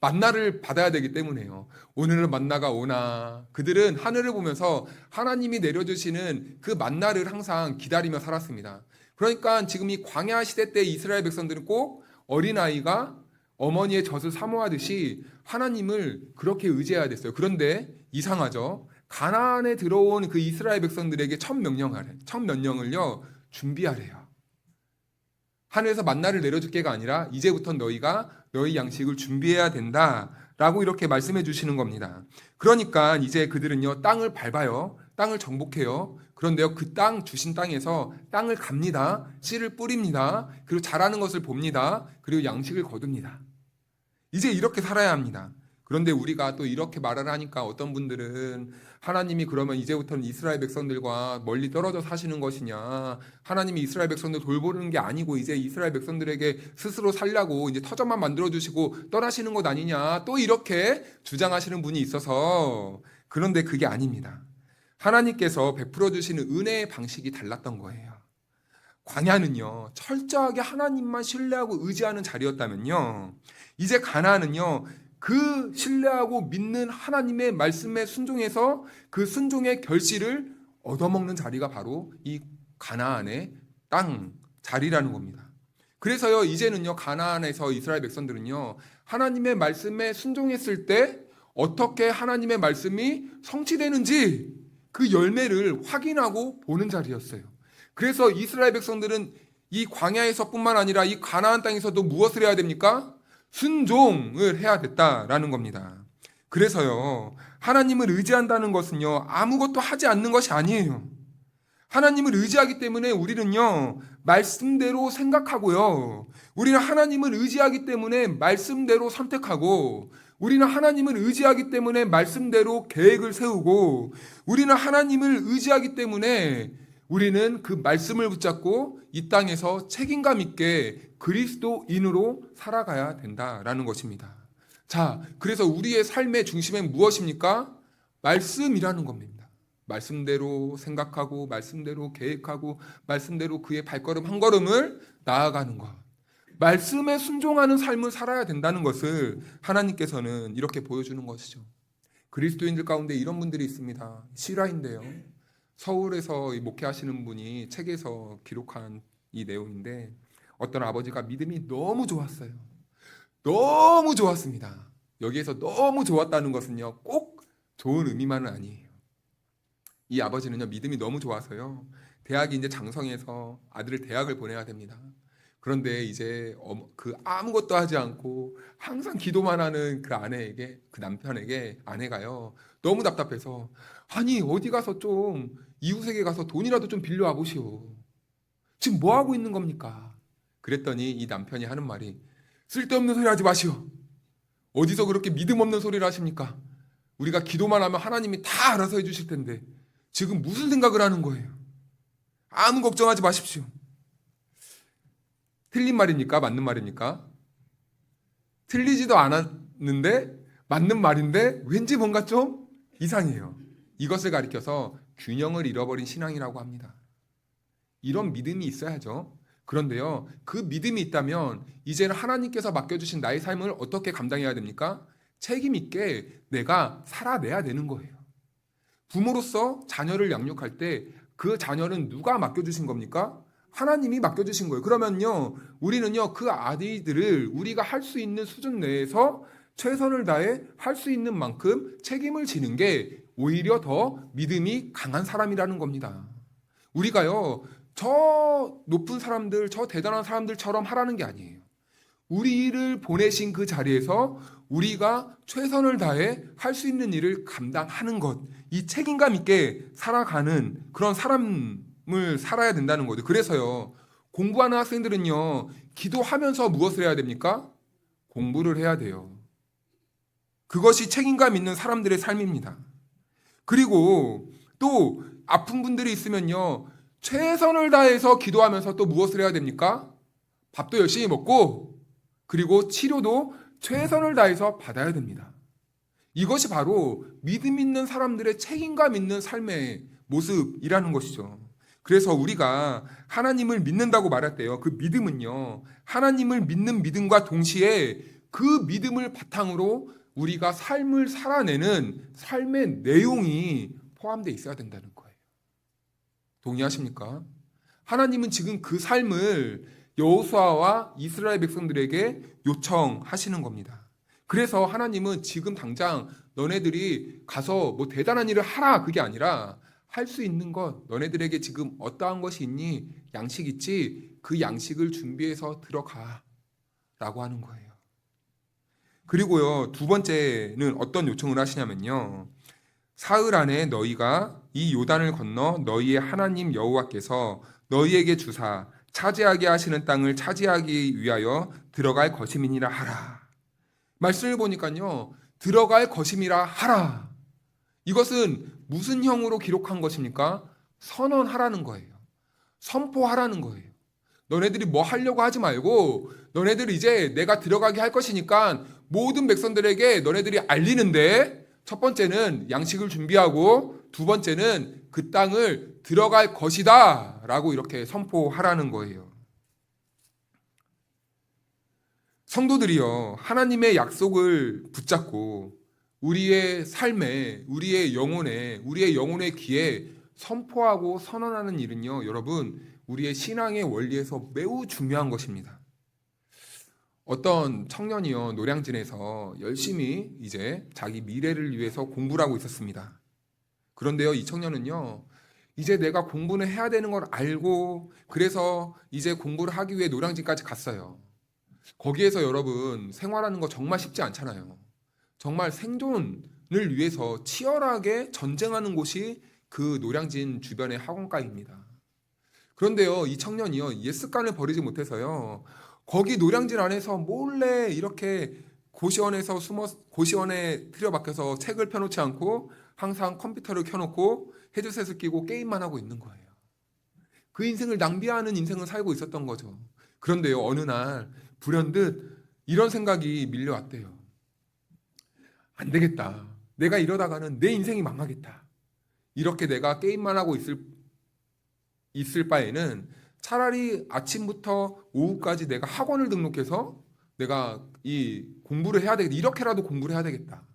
만나를 받아야 되기 때문에요. 오늘은 만나가 오나. 그들은 하늘을 보면서 하나님이 내려주시는 그 만나를 항상 기다리며 살았습니다. 그러니까 지금 이 광야 시대 때 이스라엘 백성들은 꼭 어린아이가 어머니의 젖을 사모하듯이 하나님을 그렇게 의지해야 됐어요. 그런데 이상하죠. 가나안에 들어온 그 이스라엘 백성들에게 첫 명령을요, 준비하래요. 하늘에서 만나를 내려줄 게가 아니라 이제부터 너희가 너희 양식을 준비해야 된다라고 이렇게 말씀해 주시는 겁니다. 그러니까 이제 그들은요, 땅을 밟아요. 땅을 정복해요. 그런데요, 그 땅 주신 땅에서 땅을 갑니다. 씨를 뿌립니다. 그리고 자라는 것을 봅니다. 그리고 양식을 거둡니다. 이제 이렇게 살아야 합니다. 그런데 우리가 또 이렇게 말을 하니까 어떤 분들은 하나님이 그러면 이제부터는 이스라엘 백성들과 멀리 떨어져 사시는 것이냐, 하나님이 이스라엘 백성들 돌보는 게 아니고 이제 이스라엘 백성들에게 스스로 살려고 이제 터전만 만들어주시고 떠나시는 것 아니냐, 또 이렇게 주장하시는 분이 있어서, 그런데 그게 아닙니다. 하나님께서 베풀어 주시는 은혜의 방식이 달랐던 거예요. 광야는요, 철저하게 하나님만 신뢰하고 의지하는 자리였다면요, 이제 가나안은요, 그 신뢰하고 믿는 하나님의 말씀에 순종해서 그 순종의 결실을 얻어먹는 자리가 바로 이 가나안의 땅 자리라는 겁니다. 그래서요, 이제는요, 가나안에서 이스라엘 백성들은요, 하나님의 말씀에 순종했을 때 어떻게 하나님의 말씀이 성취되는지 그 열매를 확인하고 보는 자리였어요. 그래서 이스라엘 백성들은 이 광야에서뿐만 아니라 이 가나안 땅에서도 무엇을 해야 됩니까? 순종을 해야 됐다라는 겁니다. 그래서요, 하나님을 의지한다는 것은요, 아무것도 하지 않는 것이 아니에요. 하나님을 의지하기 때문에 우리는요, 말씀대로 생각하고요, 우리는 하나님을 의지하기 때문에 말씀대로 선택하고, 우리는 하나님을 의지하기 때문에 말씀대로 계획을 세우고, 우리는 하나님을 의지하기 때문에 우리는 그 말씀을 붙잡고 이 땅에서 책임감 있게 그리스도인으로 살아가야 된다라는 것입니다. 자, 그래서 우리의 삶의 중심엔 무엇입니까? 말씀이라는 겁니다. 말씀대로 생각하고 말씀대로 계획하고 말씀대로 그의 발걸음 한 걸음을 나아가는 것. 말씀에 순종하는 삶을 살아야 된다는 것을 하나님께서는 이렇게 보여주는 것이죠. 그리스도인들 가운데 이런 분들이 있습니다. 실화인데요. 서울에서 목회하시는 분이 책에서 기록한 이 내용인데, 어떤 아버지가 믿음이 너무 좋았어요. 너무 좋았습니다. 여기에서 너무 좋았다는 것은요, 꼭 좋은 의미만은 아니에요. 이 아버지는요, 믿음이 너무 좋아서요, 대학이 이제 장성해서 아들을 대학을 보내야 됩니다. 그런데 이제 그 아무것도 하지 않고 항상 기도만 하는 그 아내에게, 그 남편에게 아내가요, 너무 답답해서, 아니 어디 가서 좀 이웃에게 가서 돈이라도 좀 빌려와 보시오. 지금 뭐 하고 있는 겁니까? 그랬더니 이 남편이 하는 말이, 쓸데없는 소리 하지 마시오. 어디서 그렇게 믿음 없는 소리를 하십니까? 우리가 기도만 하면 하나님이 다 알아서 해주실 텐데 지금 무슨 생각을 하는 거예요? 아무 걱정하지 마십시오. 틀린 말입니까? 맞는 말입니까? 틀리지도 않았는데 맞는 말인데 왠지 뭔가 좀 이상해요. 이것을 가리켜서 균형을 잃어버린 신앙이라고 합니다. 이런 믿음이 있어야죠. 그런데요, 그 믿음이 있다면 이제는 하나님께서 맡겨주신 나의 삶을 어떻게 감당해야 됩니까? 책임 있게 내가 살아내야 되는 거예요. 부모로서 자녀를 양육할 때 그 자녀는 누가 맡겨주신 겁니까? 하나님이 맡겨주신 거예요. 그러면요, 우리는요, 그 아이들을 우리가 할 수 있는 수준 내에서 최선을 다해 할 수 있는 만큼 책임을 지는 게 오히려 더 믿음이 강한 사람이라는 겁니다. 우리가요, 저 높은 사람들, 저 대단한 사람들처럼 하라는 게 아니에요. 우리를 보내신 그 자리에서 우리가 최선을 다해 할 수 있는 일을 감당하는 것, 이 책임감 있게 살아가는 그런 사람을 살아야 된다는 거죠. 그래서요, 공부하는 학생들은요, 기도하면서 무엇을 해야 됩니까? 공부를 해야 돼요. 그것이 책임감 있는 사람들의 삶입니다. 그리고 또 아픈 분들이 있으면요, 최선을 다해서 기도하면서 또 무엇을 해야 됩니까? 밥도 열심히 먹고, 그리고 치료도 최선을 다해서 받아야 됩니다. 이것이 바로 믿음 있는 사람들의 책임감 있는 삶의 모습이라는 것이죠. 그래서 우리가 하나님을 믿는다고 말할 때요, 그 믿음은요, 하나님을 믿는 믿음과 동시에 그 믿음을 바탕으로 우리가 삶을 살아내는 삶의 내용이 포함되어 있어야 된다는 거예요. 동의하십니까? 하나님은 지금 그 삶을 여호수아와 이스라엘 백성들에게 요청하시는 겁니다. 그래서 하나님은 지금 당장 너네들이 가서 뭐 대단한 일을 하라, 그게 아니라 할 수 있는 것, 너네들에게 지금 어떠한 것이 있니? 양식 있지? 그 양식을 준비해서 들어가 라고 하는 거예요. 그리고요, 두 번째는 어떤 요청을 하시냐면요, 사흘 안에 너희가 이 요단을 건너 너희의 하나님 여호와께서 너희에게 주사 차지하게 하시는 땅을 차지하기 위하여 들어갈 것임이니라 하라. 말씀을 보니까요, 들어갈 것임이라 하라. 이것은 무슨 형으로 기록한 것입니까? 선언하라는 거예요. 선포하라는 거예요. 너네들이 뭐 하려고 하지 말고 너네들 이제 내가 들어가게 할 것이니까 모든 백성들에게 너네들이 알리는데, 첫 번째는 양식을 준비하고 두 번째는 그 땅을 들어갈 것이다 라고 이렇게 선포하라는 거예요. 성도들이요, 하나님의 약속을 붙잡고 우리의 삶에, 우리의 영혼의 귀에 선포하고 선언하는 일은요, 여러분, 우리의 신앙의 원리에서 매우 중요한 것입니다. 어떤 청년이요, 노량진에서 열심히 이제 자기 미래를 위해서 공부를 하고 있었습니다. 그런데요, 이 청년은요, 이제 내가 공부는 해야 되는 걸 알고 그래서 이제 공부를 하기 위해 노량진까지 갔어요. 거기에서 여러분, 생활하는 거 정말 쉽지 않잖아요. 정말 생존을 위해서 치열하게 전쟁하는 곳이 그 노량진 주변의 학원가입니다. 그런데요, 이 청년이요, 옛 습관을 버리지 못해서요, 거기 노량진 안에서 몰래 이렇게 고시원에 틀어박혀서 책을 펴놓지 않고 항상 컴퓨터를 켜놓고 헤드셋을 끼고 게임만 하고 있는 거예요. 그 인생을 낭비하는 인생을 살고 있었던 거죠. 그런데요, 어느 날 불현듯 이런 생각이 밀려왔대요. 안 되겠다. 내가 이러다가는 내 인생이 망하겠다. 이렇게 내가 게임만 하고 있을 바에는 차라리 아침부터 오후까지 내가 학원을 등록해서 내가 이 공부를 해야 되겠다. 이렇게라도 공부를 해야 되겠다.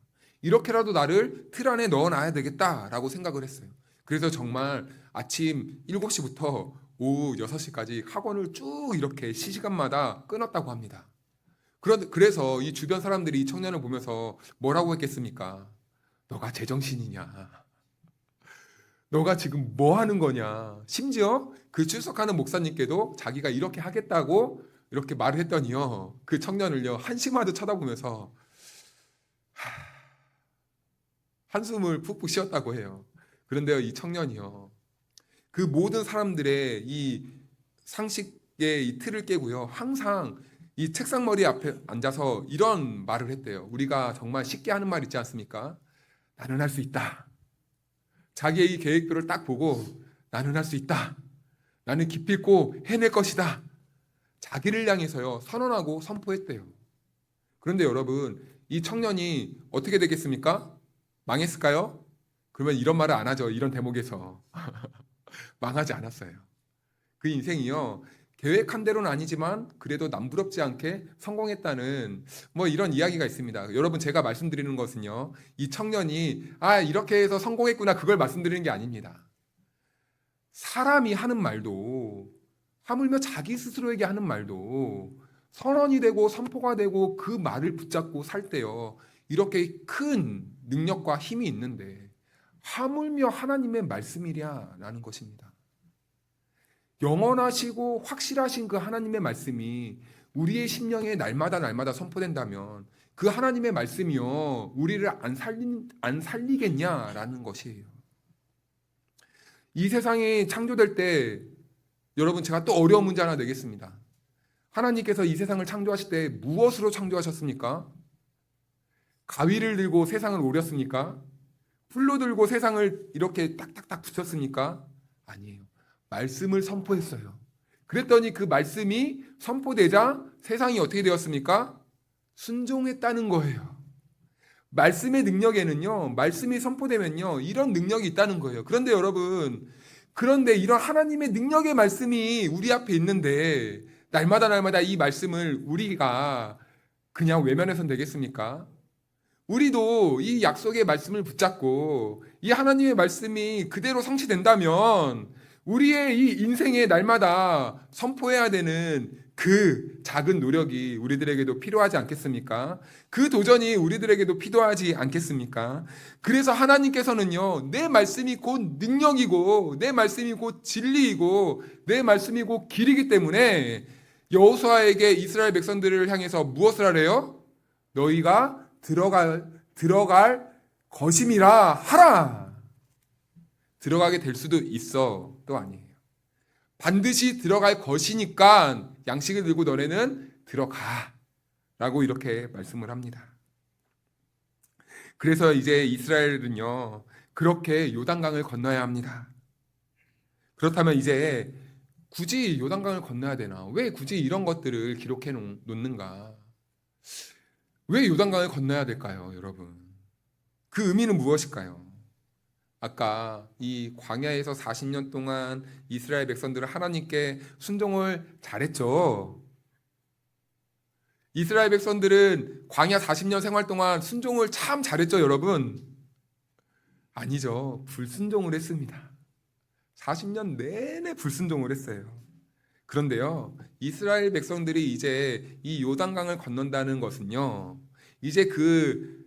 이렇게라도 나를 틀 안에 넣어놔야 되겠다라고 생각을 했어요. 그래서 정말 아침 7시부터 오후 6시까지 학원을 쭉 이렇게 시시간마다 끊었다고 합니다. 그래서 이 주변 사람들이 이 청년을 보면서 뭐라고 했겠습니까? 너가 제정신이냐? 너가 지금 뭐 하는 거냐? 심지어 그 출석하는 목사님께도 자기가 이렇게 하겠다고 이렇게 말을 했더니요, 그 청년을요, 한심하듯 쳐다보면서 한숨을 푹푹 쉬었다고 해요. 그런데요, 이 청년이요, 그 모든 사람들의 이 상식의 이 틀을 깨고요, 항상 이 책상머리 앞에 앉아서 이런 말을 했대요. 우리가 정말 쉽게 하는 말 있지 않습니까? 나는 할 수 있다. 자기의 이 계획표를 딱 보고 나는 할 수 있다. 나는 기필코 해낼 것이다. 자기를 향해서요, 선언하고 선포했대요. 그런데 여러분, 이 청년이 어떻게 되겠습니까? 망했을까요? 그러면 이런 말을 안 하죠. 이런 대목에서. 망하지 않았어요. 그 인생이요, 계획한 대로는 아니지만 그래도 남부럽지 않게 성공했다는 뭐 이런 이야기가 있습니다. 여러분, 제가 말씀드리는 것은요, 이 청년이 이렇게 해서 성공했구나, 그걸 말씀드리는 게 아닙니다. 사람이 하는 말도, 하물며 자기 스스로에게 하는 말도 선언이 되고 선포가 되고 그 말을 붙잡고 살 때요. 이렇게 큰 능력과 힘이 있는데 하물며 하나님의 말씀이랴라는 것입니다. 영원하시고 확실하신 그 하나님의 말씀이 우리의 심령에 날마다 선포된다면 그 하나님의 말씀이요 우리를 안 살리겠냐라는 것이에요. 이 세상이 창조될 때 여러분 제가 또 어려운 문제 하나 내겠습니다. 하나님께서 이 세상을 창조하실 때 무엇으로 창조하셨습니까? 가위를 들고 세상을 오렸습니까? 풀로 들고 세상을 이렇게 딱딱딱 붙였습니까? 아니에요. 말씀을 선포했어요. 그랬더니 그 말씀이 선포되자 세상이 어떻게 되었습니까? 순종했다는 거예요. 말씀의 능력에는요, 말씀이 선포되면요, 이런 능력이 있다는 거예요. 그런데 여러분, 그런데 이런 하나님의 능력의 말씀이 우리 앞에 있는데, 날마다 이 말씀을 우리가 그냥 외면해서는 되겠습니까? 우리도 이 약속의 말씀을 붙잡고, 이 하나님의 말씀이 그대로 성취된다면, 우리의 이 인생에 날마다 선포해야 되는 그 작은 노력이 우리들에게도 필요하지 않겠습니까? 그 도전이 우리들에게도 필요하지 않겠습니까? 그래서 하나님께서는요, 내 말씀이 곧 능력이고, 내 말씀이 곧 진리이고, 내 말씀이 곧 길이기 때문에 여호수아에게 이스라엘 백성들을 향해서 무엇을 하래요? 너희가 들어갈 것임이라 하라. 들어가게 될 수도 있어. 또 아니에요. 반드시 들어갈 것이니까 양식을 들고 너네는 들어가. 라고 이렇게 말씀을 합니다. 그래서 이제 이스라엘은요, 그렇게 요단강을 건너야 합니다. 그렇다면 이제 굳이 요단강을 건너야 되나? 왜 굳이 이런 것들을 기록해 놓는가? 왜 요단강을 건너야 될까요, 여러분? 그 의미는 무엇일까요? 아까 이 광야에서 40년 동안 이스라엘 백성들은 하나님께 순종을 잘했죠. 이스라엘 백성들은 광야 40년 생활 동안 순종을 참 잘했죠, 여러분? 아니죠. 불순종을 했습니다. 40년 내내 불순종을 했어요. 그런데요, 이스라엘 백성들이 이제 이 요단강을 건넌다는 것은요, 이제 그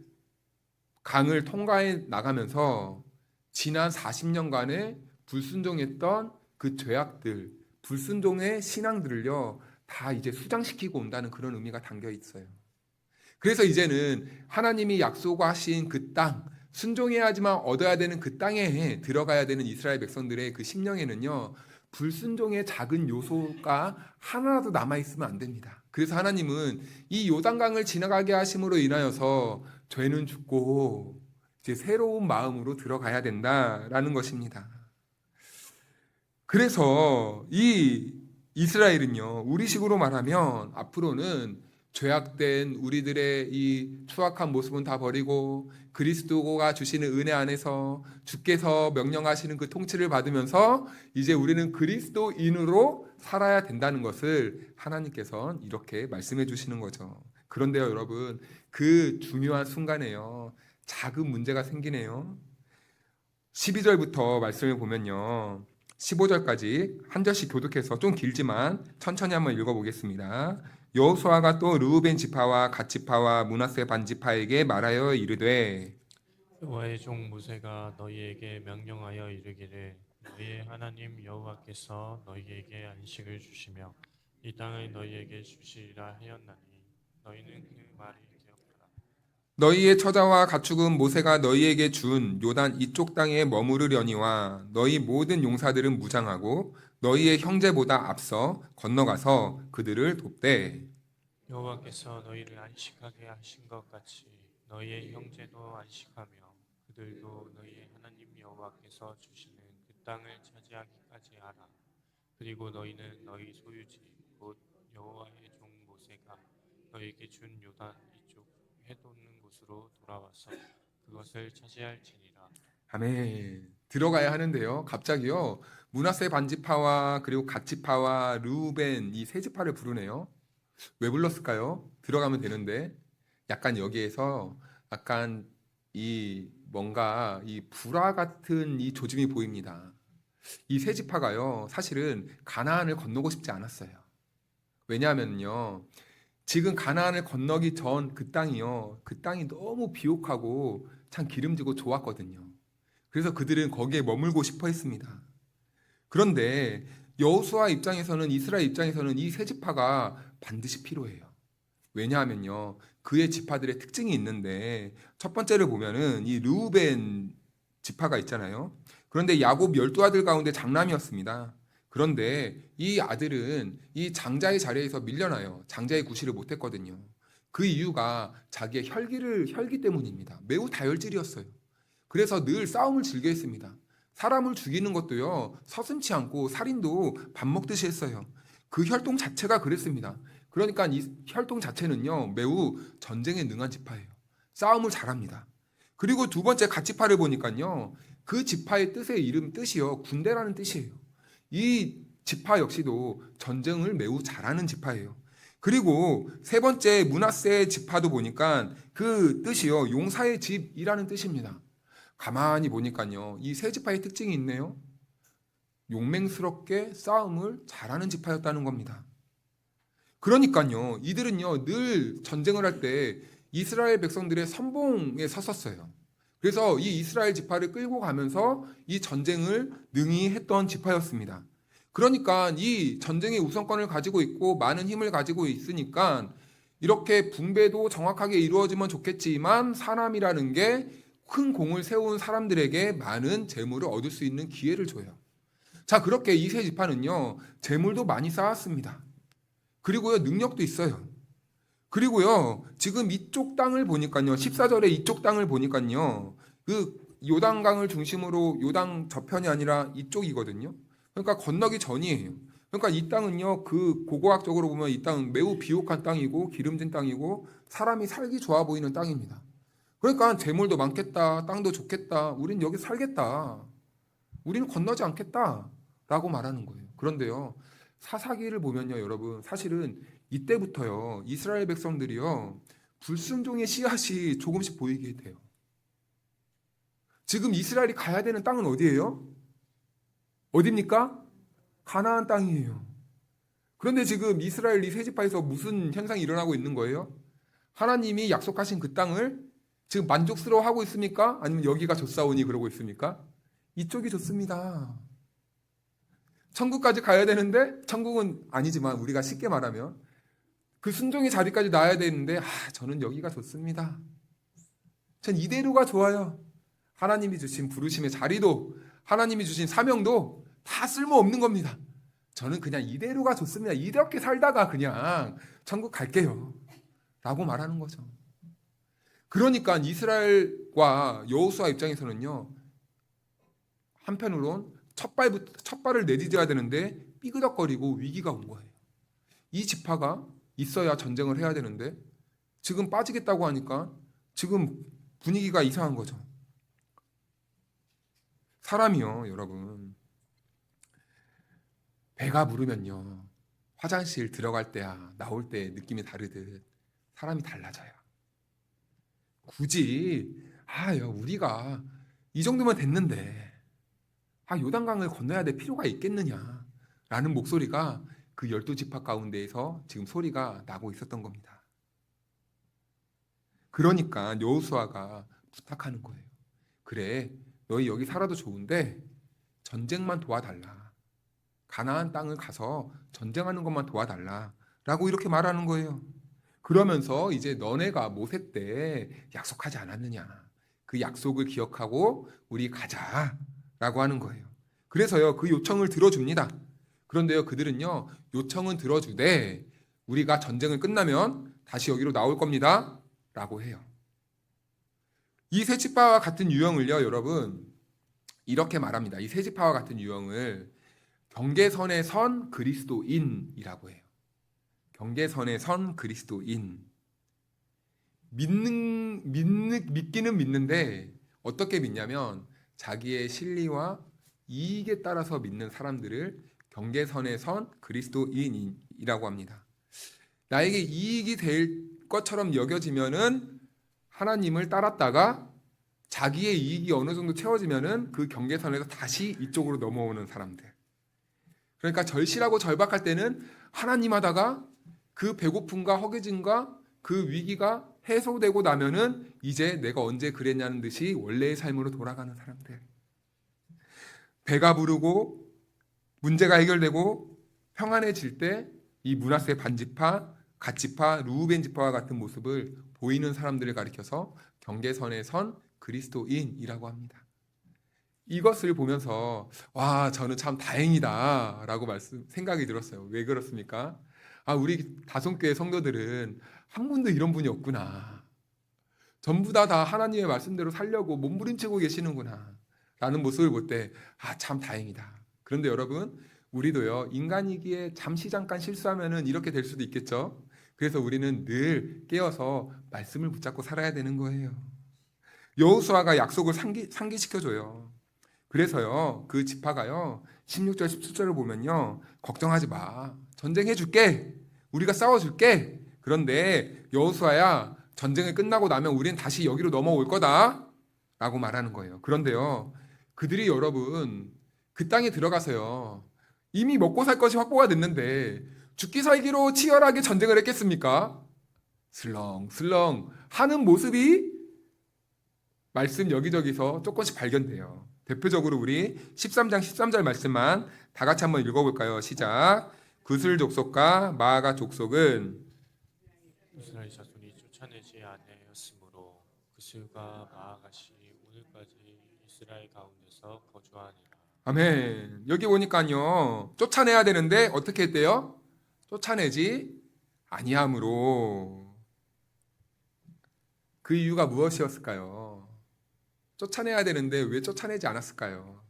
강을 통과해 나가면서 지난 40년간의 불순종했던 그 죄악들, 불순종의 신앙들을요, 다 이제 수장시키고 온다는 그런 의미가 담겨 있어요. 그래서 이제는 하나님이 약속하신 그 땅, 순종해야지만 얻어야 되는 그 땅에 들어가야 되는 이스라엘 백성들의 그 심령에는요, 불순종의 작은 요소가 하나라도 남아있으면 안 됩니다. 그래서 하나님은 이 요단강을 지나가게 하심으로 인하여서 죄는 죽고 이제 새로운 마음으로 들어가야 된다라는 것입니다. 그래서 이 이스라엘은요, 우리식으로 말하면 앞으로는 죄악된 우리들의 이 추악한 모습은 다 버리고 그리스도가 주시는 은혜 안에서 주께서 명령하시는 그 통치를 받으면서 이제 우리는 그리스도인으로 살아야 된다는 것을 하나님께서 이렇게 말씀해 주시는 거죠. 그런데요, 여러분, 그 중요한 순간에요, 작은 문제가 생기네요. 12절부터 말씀을 보면요, 15절까지 한 절씩 교독해서 좀 길지만 천천히 한번 읽어보겠습니다. 여호수아가 또 르우벤 지파와 갓 지파와 므낫세 반 지파에게 말하여 이르되 여호와의 종 모세가 너희에게 명령하여 이르기를 너희의 하나님 여호와께서 너희에게 안식을 주시며 이 땅을 너희에게 주시리라 하였나니 너희는 그 말을 기억하라. 너희의 처자와 가축은 모세가 너희에게 준 요단 이쪽 땅에 머무르려니와 너희 모든 용사들은 무장하고 너희의 형제보다 앞서 건너가서 그들을 돕되 여호와께서 너희를 안식하게 하신 것 같이 너희의 형제도 안식하며 그들도 너희의 하나님 여호와께서 주시는 그 땅을 차지하기까지 하라. 그리고 너희는 너희 소유지 곧 여호와의 종 모세가 너희에게 준 요단 이쪽 해돋는 곳으로 돌아와서 그것을 차지할지니라. 아멘. 들어가야 하는데요, 갑자기요 므낫세 반지파와 그리고 갓지파와 르우벤 이 세 지파를 부르네요. 왜 불렀을까요? 들어가면 되는데 약간 여기에서 약간 이 뭔가 이 불화 같은 이 조짐이 보입니다. 이 세 지파가요 사실은 가나안을 건너고 싶지 않았어요. 왜냐하면요 지금 가나안을 건너기 전 그 땅이요. 그 땅이 너무 비옥하고 참 기름지고 좋았거든요. 그래서 그들은 거기에 머물고 싶어 했습니다. 그런데 여호수아 입장에서는 이스라엘 입장에서는 이 세 지파가 반드시 필요해요. 왜냐하면요. 그의 지파들의 특징이 있는데 첫 번째를 보면은 이 르우벤 지파가 있잖아요. 그런데 야곱 12아들 가운데 장남이었습니다. 그런데 이 아들은 이 장자의 자리에서 밀려나요. 장자의 구실을 못했거든요. 그 이유가 자기의 혈기 때문입니다. 매우 다혈질이었어요. 그래서 늘 싸움을 즐겨했습니다. 사람을 죽이는 것도요 서슴지 않고 살인도 밥 먹듯이 했어요. 그 혈통 자체가 그랬습니다. 그러니까 이 혈통 자체는요 매우 전쟁에 능한 지파예요. 싸움을 잘합니다. 그리고 두 번째 갓지파를 보니까요 그 지파의 뜻이요 군대라는 뜻이에요. 이 지파 역시도 전쟁을 매우 잘하는 지파예요. 그리고 세 번째 므낫세 지파도 보니까 그 뜻이요 용사의 집이라는 뜻입니다. 가만히 보니까요 이 세 지파의 특징이 있네요. 용맹스럽게 싸움을 잘하는 지파였다는 겁니다. 그러니까요 이들은요 늘 전쟁을 할 때 이스라엘 백성들의 선봉에 섰었어요. 그래서 이 이스라엘 지파를 끌고 가면서 이 전쟁을 능히 했던 지파였습니다. 그러니까 이 전쟁의 우선권을 가지고 있고 많은 힘을 가지고 있으니까 이렇게 분배도 정확하게 이루어지면 좋겠지만 사람이라는 게 큰 공을 세운 사람들에게 많은 재물을 얻을 수 있는 기회를 줘요. 자, 그렇게 이 세 지파는요 재물도 많이 쌓았습니다. 그리고요 능력도 있어요. 그리고요 지금 이쪽 땅을 보니까요 14절에 이쪽 땅을 보니까요 그 요단강을 중심으로 요단 저편이 아니라 이쪽이거든요. 그러니까 건너기 전이에요. 그러니까 이 땅은요 그 고고학적으로 보면 이 땅은 매우 비옥한 땅이고 기름진 땅이고 사람이 살기 좋아 보이는 땅입니다. 그러니까 재물도 많겠다, 땅도 좋겠다, 우린 여기 살겠다, 우리는 건너지 않겠다 라고 말하는 거예요. 그런데요 사사기를 보면요 여러분 사실은 이때부터요 이스라엘 백성들이요 불순종의 씨앗이 조금씩 보이게 돼요. 지금 이스라엘이 가야 되는 땅은 어디예요? 어디입니까? 가나안 땅이에요. 그런데 지금 이스라엘 이 세 지파에서 무슨 현상이 일어나고 있는 거예요? 하나님이 약속하신 그 땅을 지금 만족스러워하고 있습니까? 아니면 여기가 좋사오니 그러고 있습니까? 이쪽이 좋습니다. 천국까지 가야 되는데 천국은 아니지만 우리가 쉽게 말하면 그 순종의 자리까지 나야 되는데 저는 여기가 좋습니다. 전 이대로가 좋아요. 하나님이 주신 부르심의 자리도 하나님이 주신 사명도 다 쓸모없는 겁니다. 저는 그냥 이대로가 좋습니다. 이렇게 살다가 그냥 천국 갈게요 라고 말하는 거죠. 그러니까 이스라엘과 여호수아 입장에서는요 한편으론 첫 발을 내디뎌야 되는데 삐그덕거리고 위기가 온 거예요. 이 지파가 있어야 전쟁을 해야 되는데 지금 빠지겠다고 하니까 지금 분위기가 이상한 거죠. 사람이요 여러분 배가 부르면요 화장실 들어갈 때야 나올 때 느낌이 다르듯 사람이 달라져요. 굳이 우리가 이 정도면 됐는데 요단강을 건너야 될 필요가 있겠느냐라는 목소리가 그 12지파 가운데에서 지금 소리가 나고 있었던 겁니다. 그러니까 여호수아가 부탁하는 거예요. 그래 너희 여기 살아도 좋은데 전쟁만 도와달라. 가나안 땅을 가서 전쟁하는 것만 도와달라 라고 이렇게 말하는 거예요. 그러면서 이제 너네가 모세 때 약속하지 않았느냐 그 약속을 기억하고 우리 가자 라고 하는 거예요. 그래서요 그 요청을 들어줍니다. 그런데요 그들은요 요청은 들어주되 우리가 전쟁을 끝나면 다시 여기로 나올 겁니다 라고 해요. 이 세 지파와 같은 유형을요 여러분 이렇게 말합니다. 이 세 지파와 같은 유형을 경계선에 선 그리스도인이라고 해요. 경계선에 선 그리스도인. 믿기는 믿는데 어떻게 믿냐면 자기의 실리와 이익에 따라서 믿는 사람들을 경계선에 선 그리스도인이라고 합니다. 나에게 이익이 될 것처럼 여겨지면은 하나님을 따랐다가 자기의 이익이 어느 정도 채워지면은 그 경계선에서 다시 이쪽으로 넘어오는 사람들. 그러니까 절실하고 절박할 때는 하나님 하다가 그 배고픔과 허기짐과 그 위기가 해소되고 나면은 이제 내가 언제 그랬냐는 듯이 원래의 삶으로 돌아가는 사람들. 배가 부르고 문제가 해결되고 평안해질 때 이 므낫세 반지파, 갓지파, 르우벤 지파와 같은 모습을 보이는 사람들을 가리켜서 경계선에 선 그리스도인이라고 합니다. 이것을 보면서 와, 저는 참 다행이다라고 생각이 들었어요. 왜 그렇습니까? 우리 다솜교회 성도들은 한 분도 이런 분이 없구나. 전부 다 하나님의 말씀대로 살려고 몸부림치고 계시는구나 라는 모습을 볼 때 참 다행이다. 그런데 여러분, 우리도요, 인간이기에 잠시 잠깐 실수하면은 이렇게 될 수도 있겠죠. 그래서 우리는 늘 깨어서 말씀을 붙잡고 살아야 되는 거예요. 여호수아가 약속을 상기시켜줘요. 그래서요, 그 지파가요, 16절 17절을 보면요, 걱정하지 마, 전쟁해 줄게, 우리가 싸워줄게. 그런데 여호수아야, 전쟁이 끝나고 나면 우리는 다시 여기로 넘어올 거다 라고 말하는 거예요. 그런데요, 그들이 여러분 그 땅에 들어가서요, 이미 먹고 살 것이 확보가 됐는데 죽기 살기로 치열하게 전쟁을 했겠습니까? 슬렁슬렁 하는 모습이 말씀 여기저기서 조금씩 발견돼요. 대표적으로 우리 13장 13절 말씀만 다 같이 한번 읽어볼까요? 시작. 구슬 족속과 마아가 족속은 이스라엘 자손이 쫓아내지 아니하였으므로 그술과 마아가시 오늘까지 이스라엘 가운데서 거주하니라. 아멘. 여기 보니까요, 쫓아내야 되는데 어떻게 했대요? 쫓아내지 아니함으로. 그 이유가 무엇이었을까요? 쫓아내야 되는데 왜 쫓아내지 않았을까요?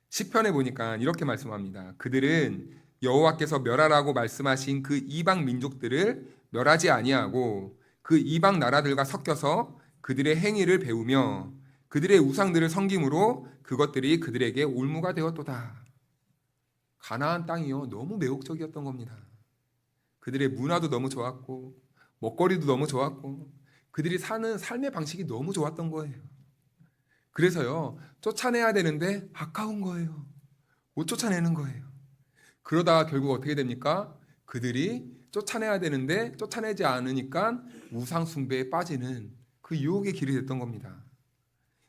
시편에 보니까 이렇게 말씀합니다. 그들은 여호와께서 멸하라고 말씀하신 그 이방 민족들을 멸하지 아니하고 그 이방 나라들과 섞여서 그들의 행위를 배우며 그들의 우상들을 섬김으로 그것들이 그들에게 올무가 되었도다. 가나안 땅이요, 너무 매혹적이었던 겁니다. 그들의 문화도 너무 좋았고 먹거리도 너무 좋았고 그들이 사는 삶의 방식이 너무 좋았던 거예요. 그래서요, 쫓아내야 되는데 아까운 거예요. 못 쫓아내는 거예요. 그러다가 결국 어떻게 됩니까? 그들이 쫓아내야 되는데 쫓아내지 않으니까 우상 숭배에 빠지는 그 유혹의 길이 됐던 겁니다.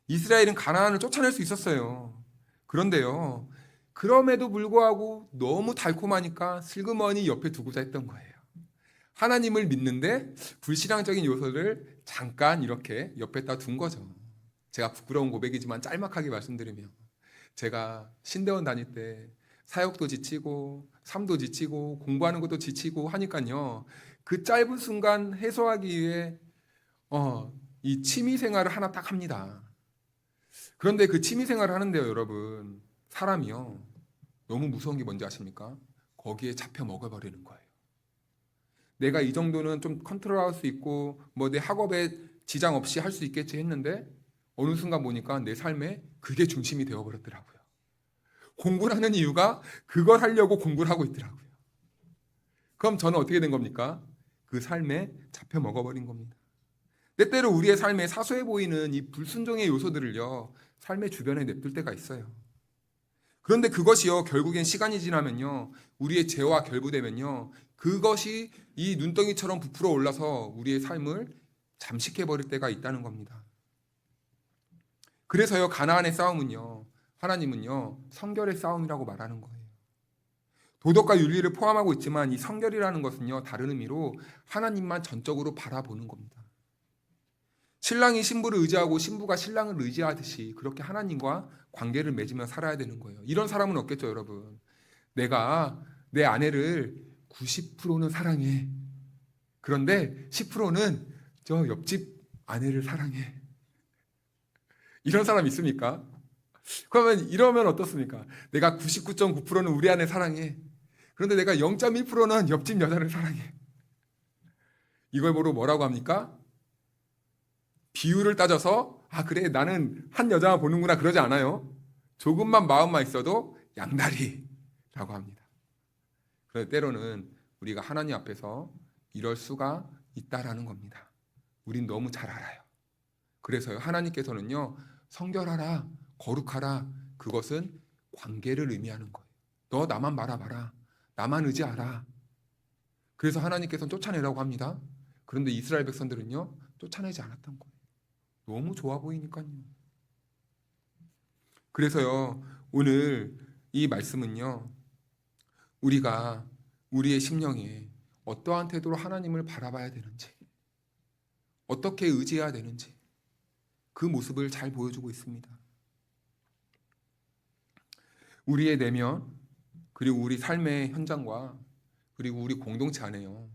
이스라엘은 가나안을 쫓아낼 수 있었어요. 그런데요, 그럼에도 불구하고 너무 달콤하니까 슬그머니 옆에 두고자 했던 거예요. 하나님을 믿는데 불신앙적인 요소를 잠깐 이렇게 옆에다 둔 거죠. 제가 부끄러운 고백이지만 짤막하게 말씀드리면, 제가 신대원 다닐 때 사역도 지치고 삶도 지치고 공부하는 것도 지치고 하니까요, 그 짧은 순간 해소하기 위해 이 취미 생활을 하나 딱 합니다. 그런데 그 취미 생활을 하는데요, 여러분, 사람이요, 너무 무서운 게 뭔지 아십니까? 거기에 잡혀 먹어버리는 거예요. 내가 이 정도는 좀 컨트롤할 수 있고 뭐 내 학업에 지장 없이 할 수 있겠지 했는데 어느 순간 보니까 내 삶에 그게 중심이 되어버렸더라고요. 공부를 하는 이유가 그걸 하려고 공부를 하고 있더라고요. 그럼 저는 어떻게 된 겁니까? 그 삶에 잡혀 먹어버린 겁니다. 때때로 우리의 삶에 사소해 보이는 이 불순종의 요소들을요, 삶의 주변에 냅둘 때가 있어요. 그런데 그것이요, 결국엔 시간이 지나면요, 우리의 죄와 결부되면요, 그것이 이 눈덩이처럼 부풀어 올라서 우리의 삶을 잠식해버릴 때가 있다는 겁니다. 그래서요, 가나안의 싸움은요, 하나님은요, 성결의 싸움이라고 말하는 거예요. 도덕과 윤리를 포함하고 있지만 이 성결이라는 것은요, 다른 의미로 하나님만 전적으로 바라보는 겁니다. 신랑이 신부를 의지하고 신부가 신랑을 의지하듯이 그렇게 하나님과 관계를 맺으며 살아야 되는 거예요. 이런 사람은 없겠죠, 여러분. 내가 내 아내를 90%는 사랑해. 그런데 10%는 저 옆집 아내를 사랑해. 이런 사람 있습니까? 그러면 이러면 어떻습니까? 내가 99.9%는 우리 아내 사랑해. 그런데 내가 0.1%는 옆집 여자를 사랑해. 이걸 보러 뭐라고 합니까? 비율을 따져서 그래, 나는 한 여자만 보는구나, 그러지 않아요. 조금만 마음만 있어도 양다리라고 합니다. 그런데 때로는 우리가 하나님 앞에서 이럴 수가 있다라는 겁니다. 우린 너무 잘 알아요. 그래서요, 하나님께서는요, 성결하라, 거룩하라, 그것은 관계를 의미하는 거예요. 너 나만 바라봐라, 나만 의지하라. 그래서 하나님께서는 쫓아내라고 합니다. 그런데 이스라엘 백성들은요, 쫓아내지 않았던 거예요. 너무 좋아 보이니까요. 그래서요, 오늘 이 말씀은요, 우리가 우리의 심령에 어떠한 태도로 하나님을 바라봐야 되는지, 어떻게 의지해야 되는지 그 모습을 잘 보여주고 있습니다. 우리의 내면, 그리고 우리 삶의 현장과 그리고 우리 공동체 안에요,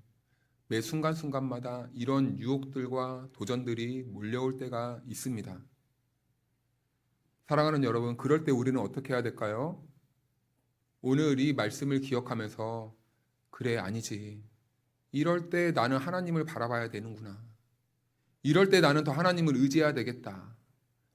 매 순간순간마다 이런 유혹들과 도전들이 몰려올 때가 있습니다. 사랑하는 여러분, 그럴 때 우리는 어떻게 해야 될까요? 오늘 이 말씀을 기억하면서 그래, 아니지. 이럴 때 나는 하나님을 바라봐야 되는구나. 이럴 때 나는 더 하나님을 의지해야 되겠다.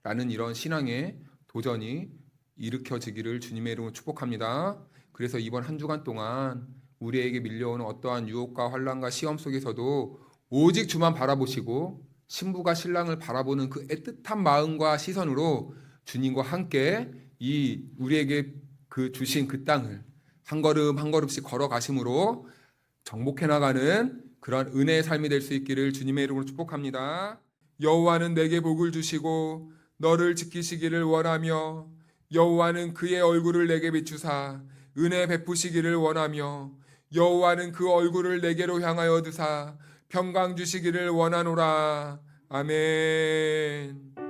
라는 이런 신앙의 도전이 일으켜지기를 주님의 이름으로 축복합니다. 그래서 이번 한 주간 동안 우리에게 밀려오는 어떠한 유혹과 환난과 시험 속에서도 오직 주만 바라보시고 신부가 신랑을 바라보는 그 애틋한 마음과 시선으로 주님과 함께 이 우리에게 그 주신 그 땅을 한 걸음 한 걸음씩 걸어가심으로 정복해 나가는 그런 은혜의 삶이 될 수 있기를 주님의 이름으로 축복합니다. 여호와는 내게 복을 주시고 너를 지키시기를 원하며 여호와는 그의 얼굴을 내게 비추사 은혜 베푸시기를 원하며 여호와는 그 얼굴을 내게로 향하여 드사 평강 주시기를 원하노라. 아멘.